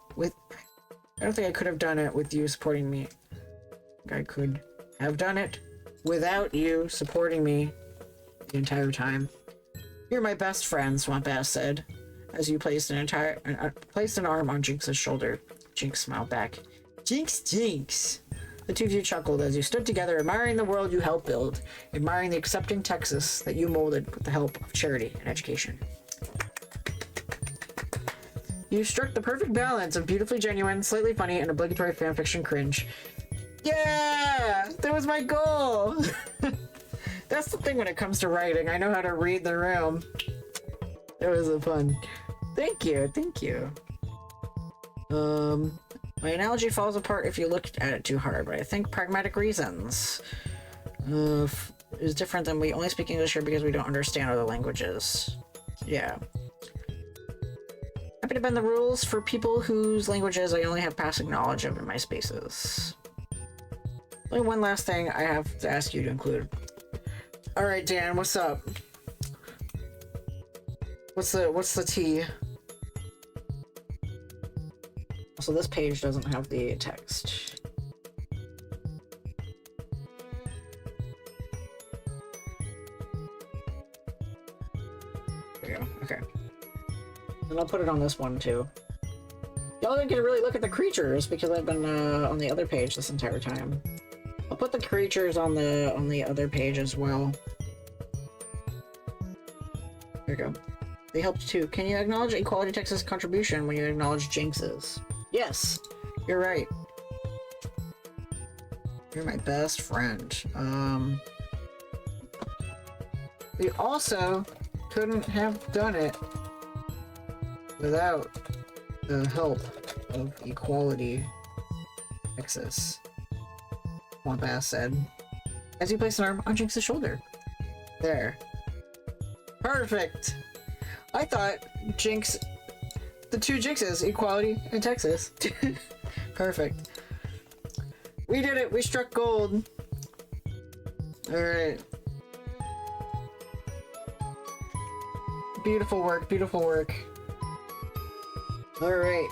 don't think I could have done it with you supporting me. I could have done it without you supporting me the entire time. You're my best friend, Swamp Ass said, as you placed an arm on Jinx's shoulder. Jinx smiled back. Jinx, Jinx! The two of you chuckled as you stood together, admiring the world you helped build, admiring the accepting Texas that you molded with the help of charity and education. You struck the perfect balance of beautifully genuine, slightly funny, and obligatory fanfiction cringe. Yeah! That was my goal! That's the thing when it comes to writing. I know how to read the room. It was fun. Thank you, thank you. My analogy falls apart if you look at it too hard, but I think pragmatic reasons is different than we only speak English here because we don't understand other languages. Yeah. Happy to bend the rules for people whose languages I only have passing knowledge of in my spaces. Only one last thing I have to ask you to include. Alright, Dan, what's up? What's the tea? So this page doesn't have the text. There you go, okay. And I'll put it on this one too. Y'all didn't get to really look at the creatures because I've been on the other page this entire time. I'll put the creatures on the other page as well. There you go. They helped too. Can you acknowledge Equality Texas' contribution when you acknowledge Jinx's? Yes, you're right. You're my best friend. We also couldn't have done it without the help of Equality Texas. Swamp Ass said, as he placed an arm on Jinx's shoulder. There. Perfect! I thought Jinx... The two Jinxes, Equality and Texas. Perfect. We did it! We struck gold! Alright. Beautiful work, beautiful work. Alright.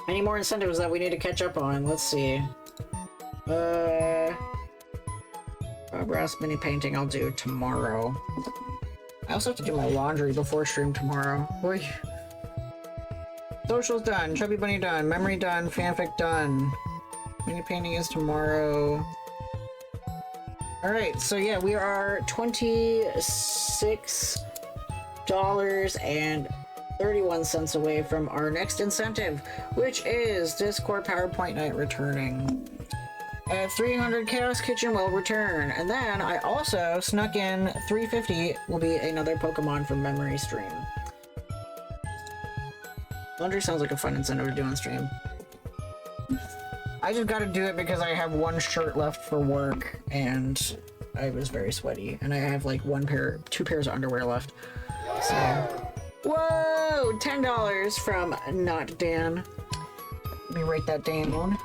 Any more incentives that we need to catch up on? Let's see. Bob Ross mini painting I'll do tomorrow. I also have to do my laundry before stream tomorrow. Boy. Socials done, Chubby Bunny done, memory done, fanfic done. Mini painting is tomorrow. Alright, so yeah, we are $26.31 away from our next incentive, which is Discord PowerPoint Night returning. At 300 Chaos Kitchen will return, and then I also snuck in 350 will be another Pokemon from Memory stream. Laundry sounds like a fun incentive to do on stream. I just gotta do it because I have one shirt left for work, and I was very sweaty, and I have like two pairs of underwear left. So, whoa! $10 from Not Dan. Let me write that down.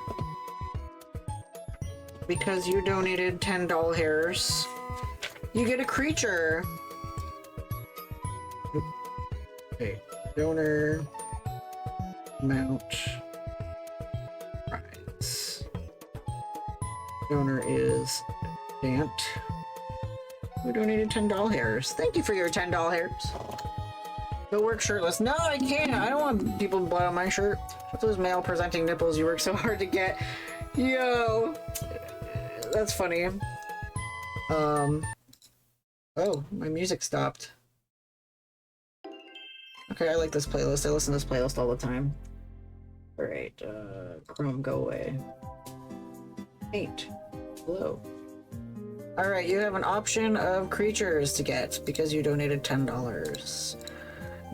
Because you donated 10 doll hairs, you get a creature. Okay, donor amount prize. Donor is Dant, who donated 10 doll hairs. Thank you for your 10 doll hairs. Go work shirtless. No, I can't. I don't want people blood on my shirt. With those male presenting nipples you work so hard to get. Yo. That's funny. Oh, my music stopped. Okay, I like this playlist. I listen to this playlist all the time. Alright, Chrome, go away. Paint. Hello. Alright, you have an option of creatures to get because you donated $10.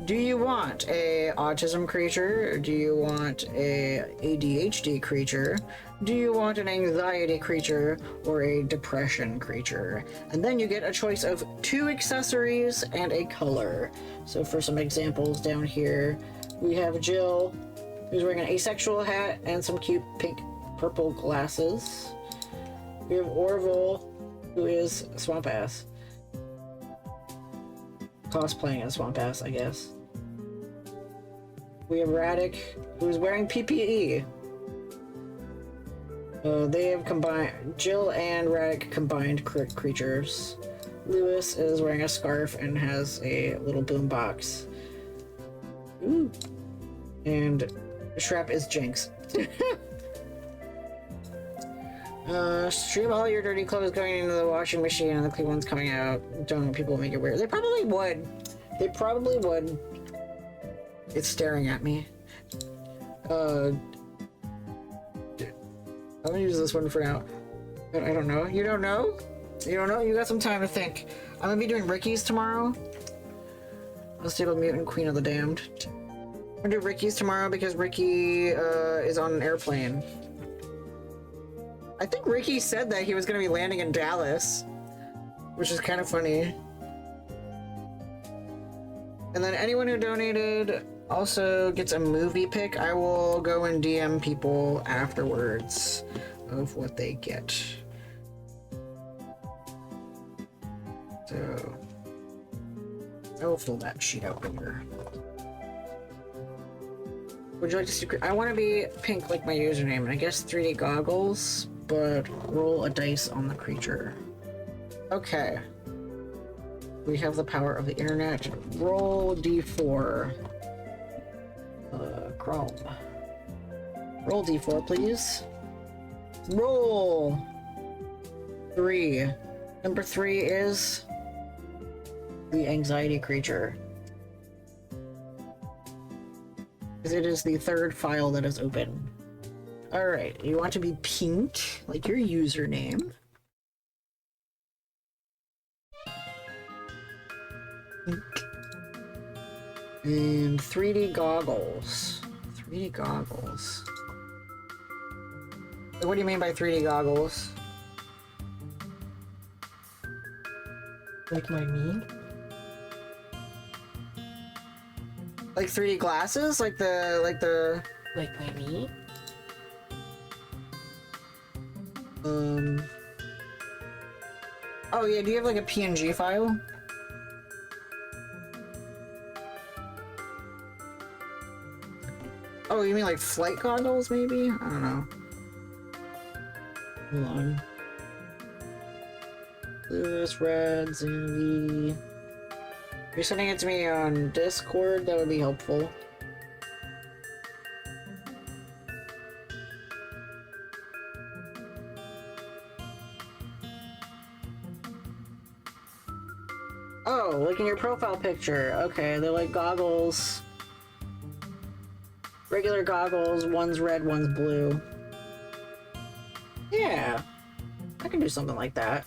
Do you want a autism creature? Do you want a ADHD creature? Do you want an anxiety creature or a depression creature? And then you get a choice of 2 accessories and a color. So for some examples down here, we have Jill, who's wearing an asexual hat and some cute pink purple glasses. We have Orville, who is Swamp Ass. Cosplaying as Swamp Ass, I guess. We have Radic, who's wearing PPE. They have combined. Jill and Radic combined creatures. Lewis is wearing a scarf and has a little boombox. Ooh. And Shrap is Jinx. Stream all your dirty clothes going into the washing machine and the clean ones coming out. Don't let people make it weird. They probably would. They probably would. It's staring at me. I'm gonna use this one for now. But I don't know. You don't know? You don't know? You got some time to think. I'm gonna be doing Ricky's tomorrow. Unstable Mutant Queen of the Damned. I'm gonna do Ricky's tomorrow because Ricky is on an airplane. I think Ricky said that he was gonna be landing in Dallas, which is kind of funny. And then anyone who donated also gets a movie pick. I will go and DM people afterwards of what they get. So I will fill that sheet out later. Would you like to see? I want to be pink like my username, and I guess 3D goggles, but roll a dice on the creature. Okay. We have the power of the internet. Roll D4. Chrome. Roll D4, please. Roll! 3. Number 3 is the anxiety creature. Because it is the third file that is open. Alright, you want to be pink, like your username. Pink. And 3D goggles. 3D goggles. What do you mean by 3D goggles? Like my me? Like 3D glasses? Like the... Like my me? Oh yeah, do you have like a PNG file? Oh, you mean like flight goggles, maybe? I don't know. Hold on. Blues, reds, and the... If you're sending it to me on Discord, that would be helpful. Oh, like in your profile picture. Okay, they're like goggles. Regular goggles, one's red, one's blue. Yeah, I can do something like that.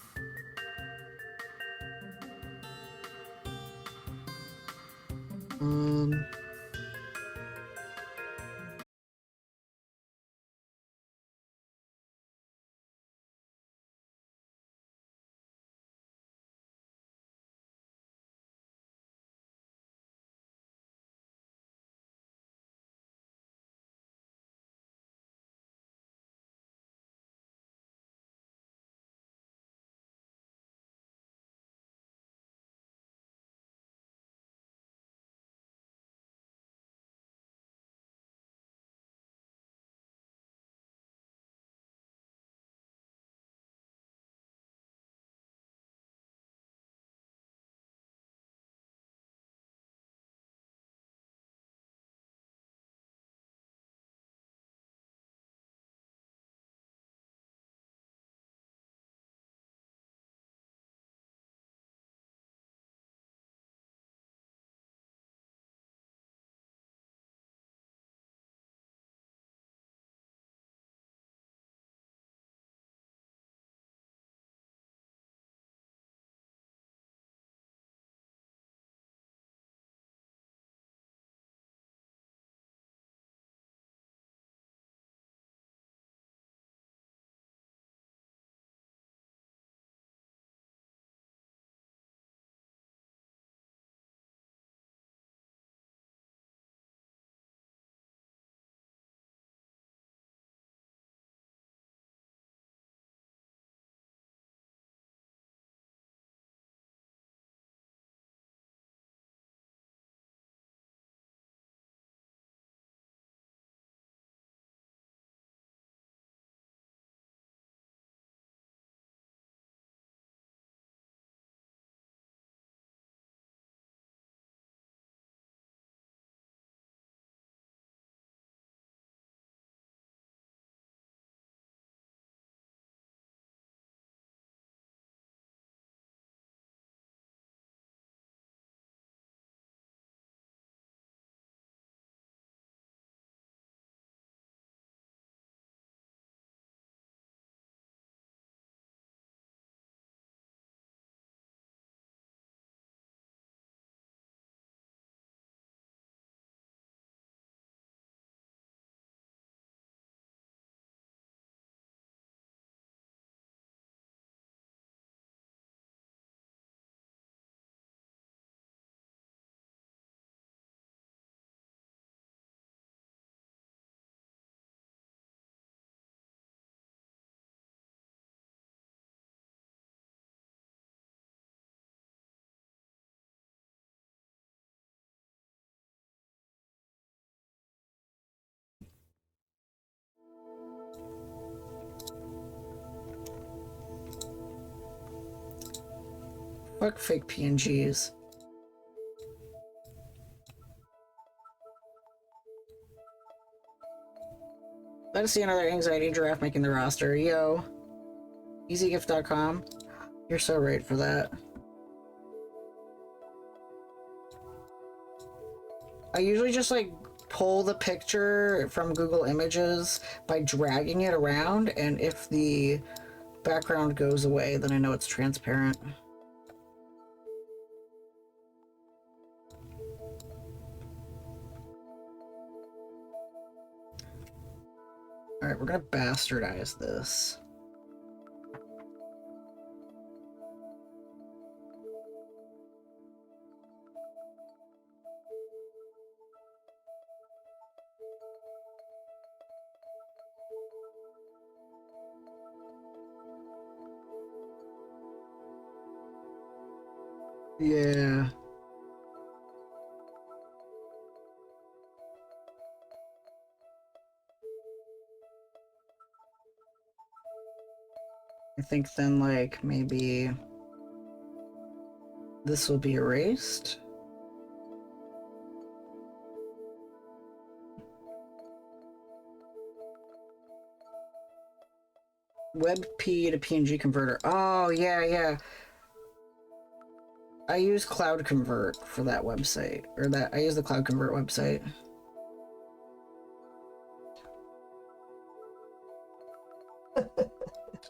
Fuck fake PNGs. Let's see another anxiety giraffe making the roster. Yo. EasyGift.com. You're so right for that. I usually just like pull the picture from Google Images by dragging it around, and if the background goes away, then I know it's transparent. Alright, we're gonna bastardize this. Yeah. I think then, like, maybe this will be erased. WebP to PNG converter. Oh, yeah, yeah. I use Cloud Convert for that website. Or that, I use the Cloud Convert website.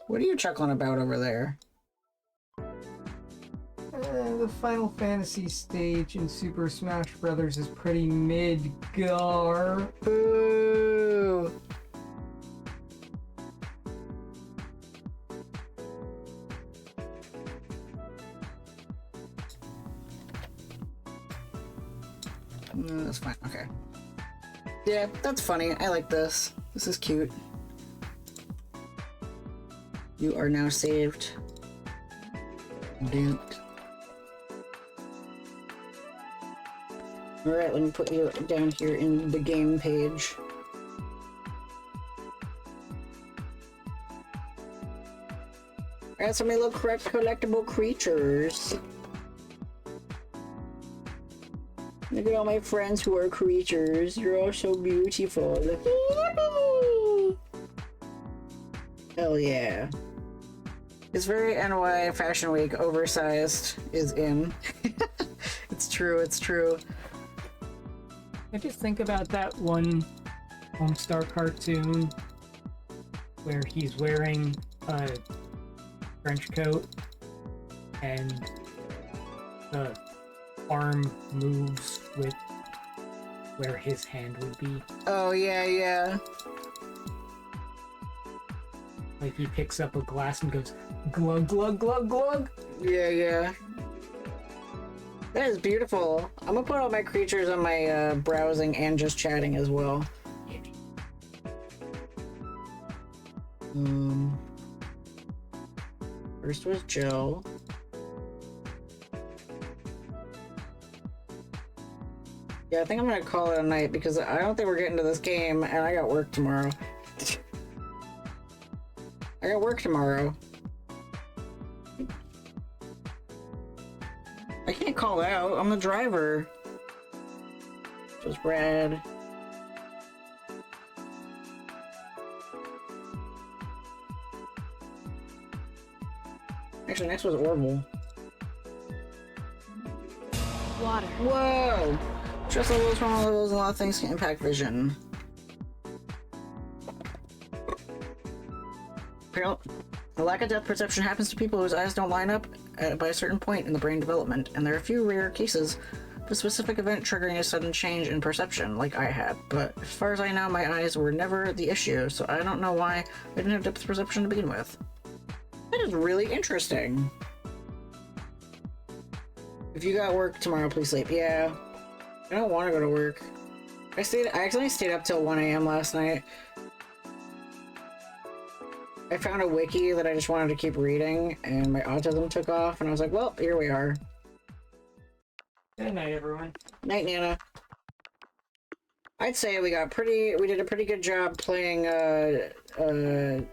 What are you chuckling about over there? The Final Fantasy stage in Super Smash Bros. Is pretty mid-gar. Boo! That's fine, okay. Yeah, that's funny. I like this. This is cute. You are now saved. Duped. Alright, let me put you down here in the game page. Alright, so many little collectible creatures. Look at all my friends who are creatures. You're all so beautiful. Hell yeah. It's very NY Fashion Week. Oversized is in. It's true, it's true. I just think about that one Homestar cartoon where he's wearing a trench coat and the arm moves with where his hand would be. Oh, yeah, yeah. Like he picks up a glass and goes glug glug glug glug. Yeah, yeah. That is beautiful. I'm gonna put all my creatures on my browsing and just chatting as well. First was Joe. Yeah, I think I'm gonna call it a night because I don't think we're getting to this game, and I got work tomorrow. I got work tomorrow. I can't call out. I'm the driver. Just rad. Actually, next was Orville. Water. Whoa! Stress levels, hormone levels, a lot of things can impact vision. The lack of depth perception happens to people whose eyes don't line up by a certain point in the brain development, and there are a few rare cases of a specific event triggering a sudden change in perception, like I had. But as far as I know, my eyes were never the issue, so I don't know why I didn't have depth perception to begin with. That is really interesting. If you got work tomorrow, please sleep. Yeah. I don't want to go to work. I accidentally stayed up till 1 AM last night. I found a wiki that I just wanted to keep reading, and my autism took off, and I was like, well, here we are. Good night, everyone. Night, Nana. I'd say we did a pretty good job playing, the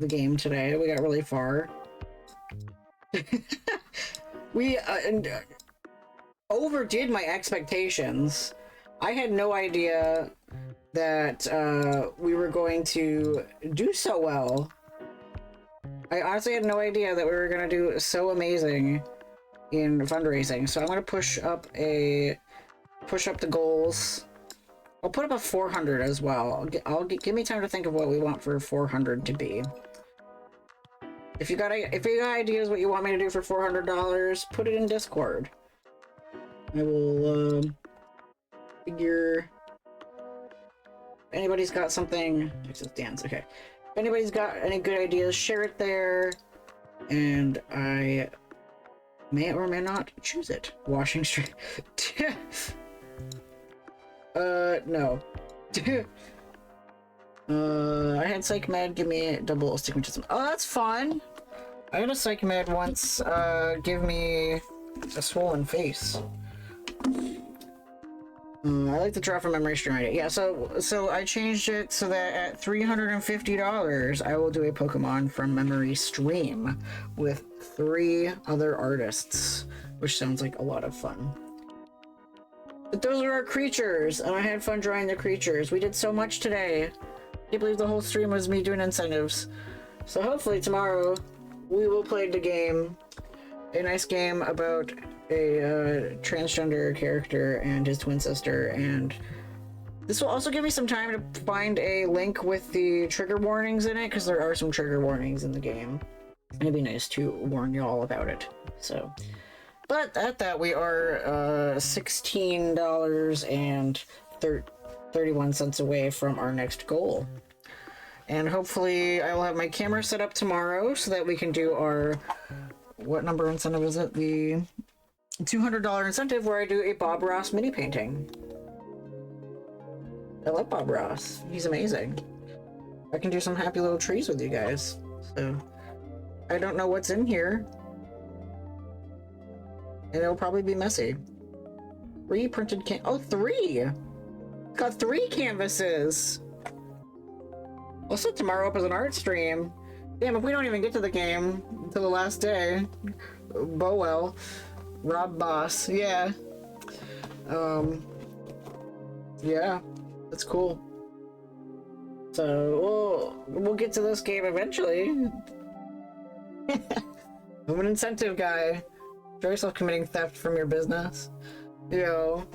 game today. We got really far. We overdid my expectations. I had no idea that we were going to do so well. I honestly had no idea that we were going to do so amazing in fundraising. So I'm going to push up the goals. I'll put up a 400 as well. Give me time to think of what we want for 400 to be. If you got ideas what you want me to do for $400, put it in Discord. I will figure. If anybody's got something, Texas dance. Okay. If anybody's got any good ideas, share it there, and I may or may not choose it. Washing Street. No. I had Psych Med give me double astigmatism. Oh, that's fun! I had a Psych Med once, give me a swollen face. I like to draw from memory stream idea. Yeah, so I changed it so that at $350, I will do a Pokemon from memory stream with 3 other artists, which sounds like a lot of fun. But those are our creatures, and I had fun drawing the creatures. We did so much today. I can't believe the whole stream was me doing incentives. So hopefully tomorrow we will play the game. A nice game about a transgender character and his twin sister, and this will also give me some time to find a link with the trigger warnings in it, because there are some trigger warnings in the game. And it'd be nice to warn y'all about it. So, but at that we are $16 and 31 cents away from our next goal. And hopefully I will have my camera set up tomorrow so that we can do our, what number incentive is it? The $200 incentive where I do a Bob Ross mini painting. I love Bob Ross. He's amazing. I can do some happy little trees with you guys. So I don't know what's in here. And it'll probably be messy. 3 printed oh, 3! Got 3 canvases! I'll set tomorrow up as an art stream. Damn, if we don't even get to the game until the last day. Bowell. Rob Boss. Yeah. Yeah. That's cool. So, we'll get to this game eventually. I'm an incentive guy. Enjoy yourself committing theft from your business. Yo.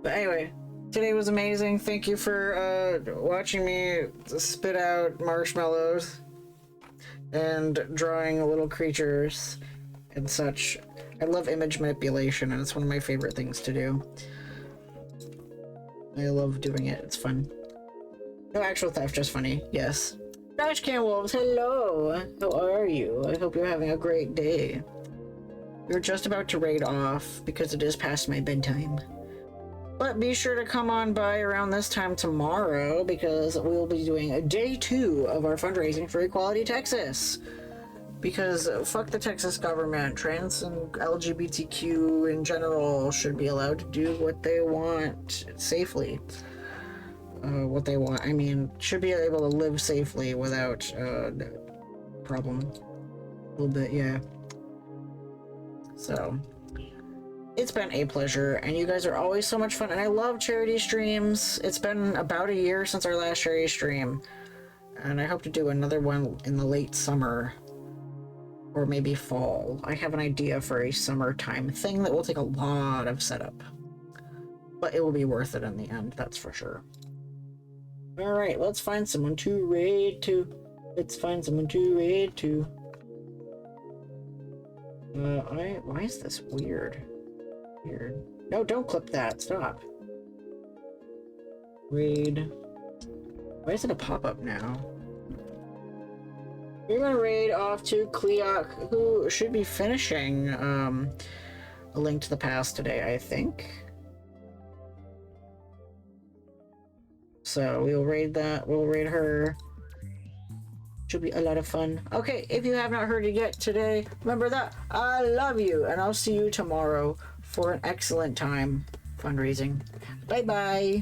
But anyway, today was amazing. Thank you for watching me spit out marshmallows and drawing little creatures and such. I love image manipulation, and it's one of my favorite things to do. I love doing it. It's fun. No actual theft, just funny. Yes. Trash Can Wolves, hello! How are you? I hope you're having a great day. We're just about to raid off because it is past my bedtime. But be sure to come on by around this time tomorrow because we'll be doing a day 2 of our fundraising for Equality Texas. Because fuck the Texas government. Trans and LGBTQ in general should be allowed to do what they want safely. What they want. I mean, should be able to live safely without problem. A little bit, yeah. So, it's been a pleasure, and you guys are always so much fun, and I love charity streams. It's been about a year since our last charity stream, and I hope to do another one in the late summer, or maybe fall. I have an idea for a summertime thing that will take a lot of setup, but it will be worth it in the end, that's for sure. Alright, let's find someone to raid to. Let's find someone to raid to. Why is this weird? Weird. No, don't clip that. Stop. Raid. Why is it a pop-up now? We're gonna raid off to Kleok, who should be finishing A Link to the Past today, I think. So we'll raid that. We'll raid her. Should be a lot of fun. Okay, if you have not heard it yet today, remember that I love you, and I'll see you tomorrow for an excellent time fundraising. Bye bye.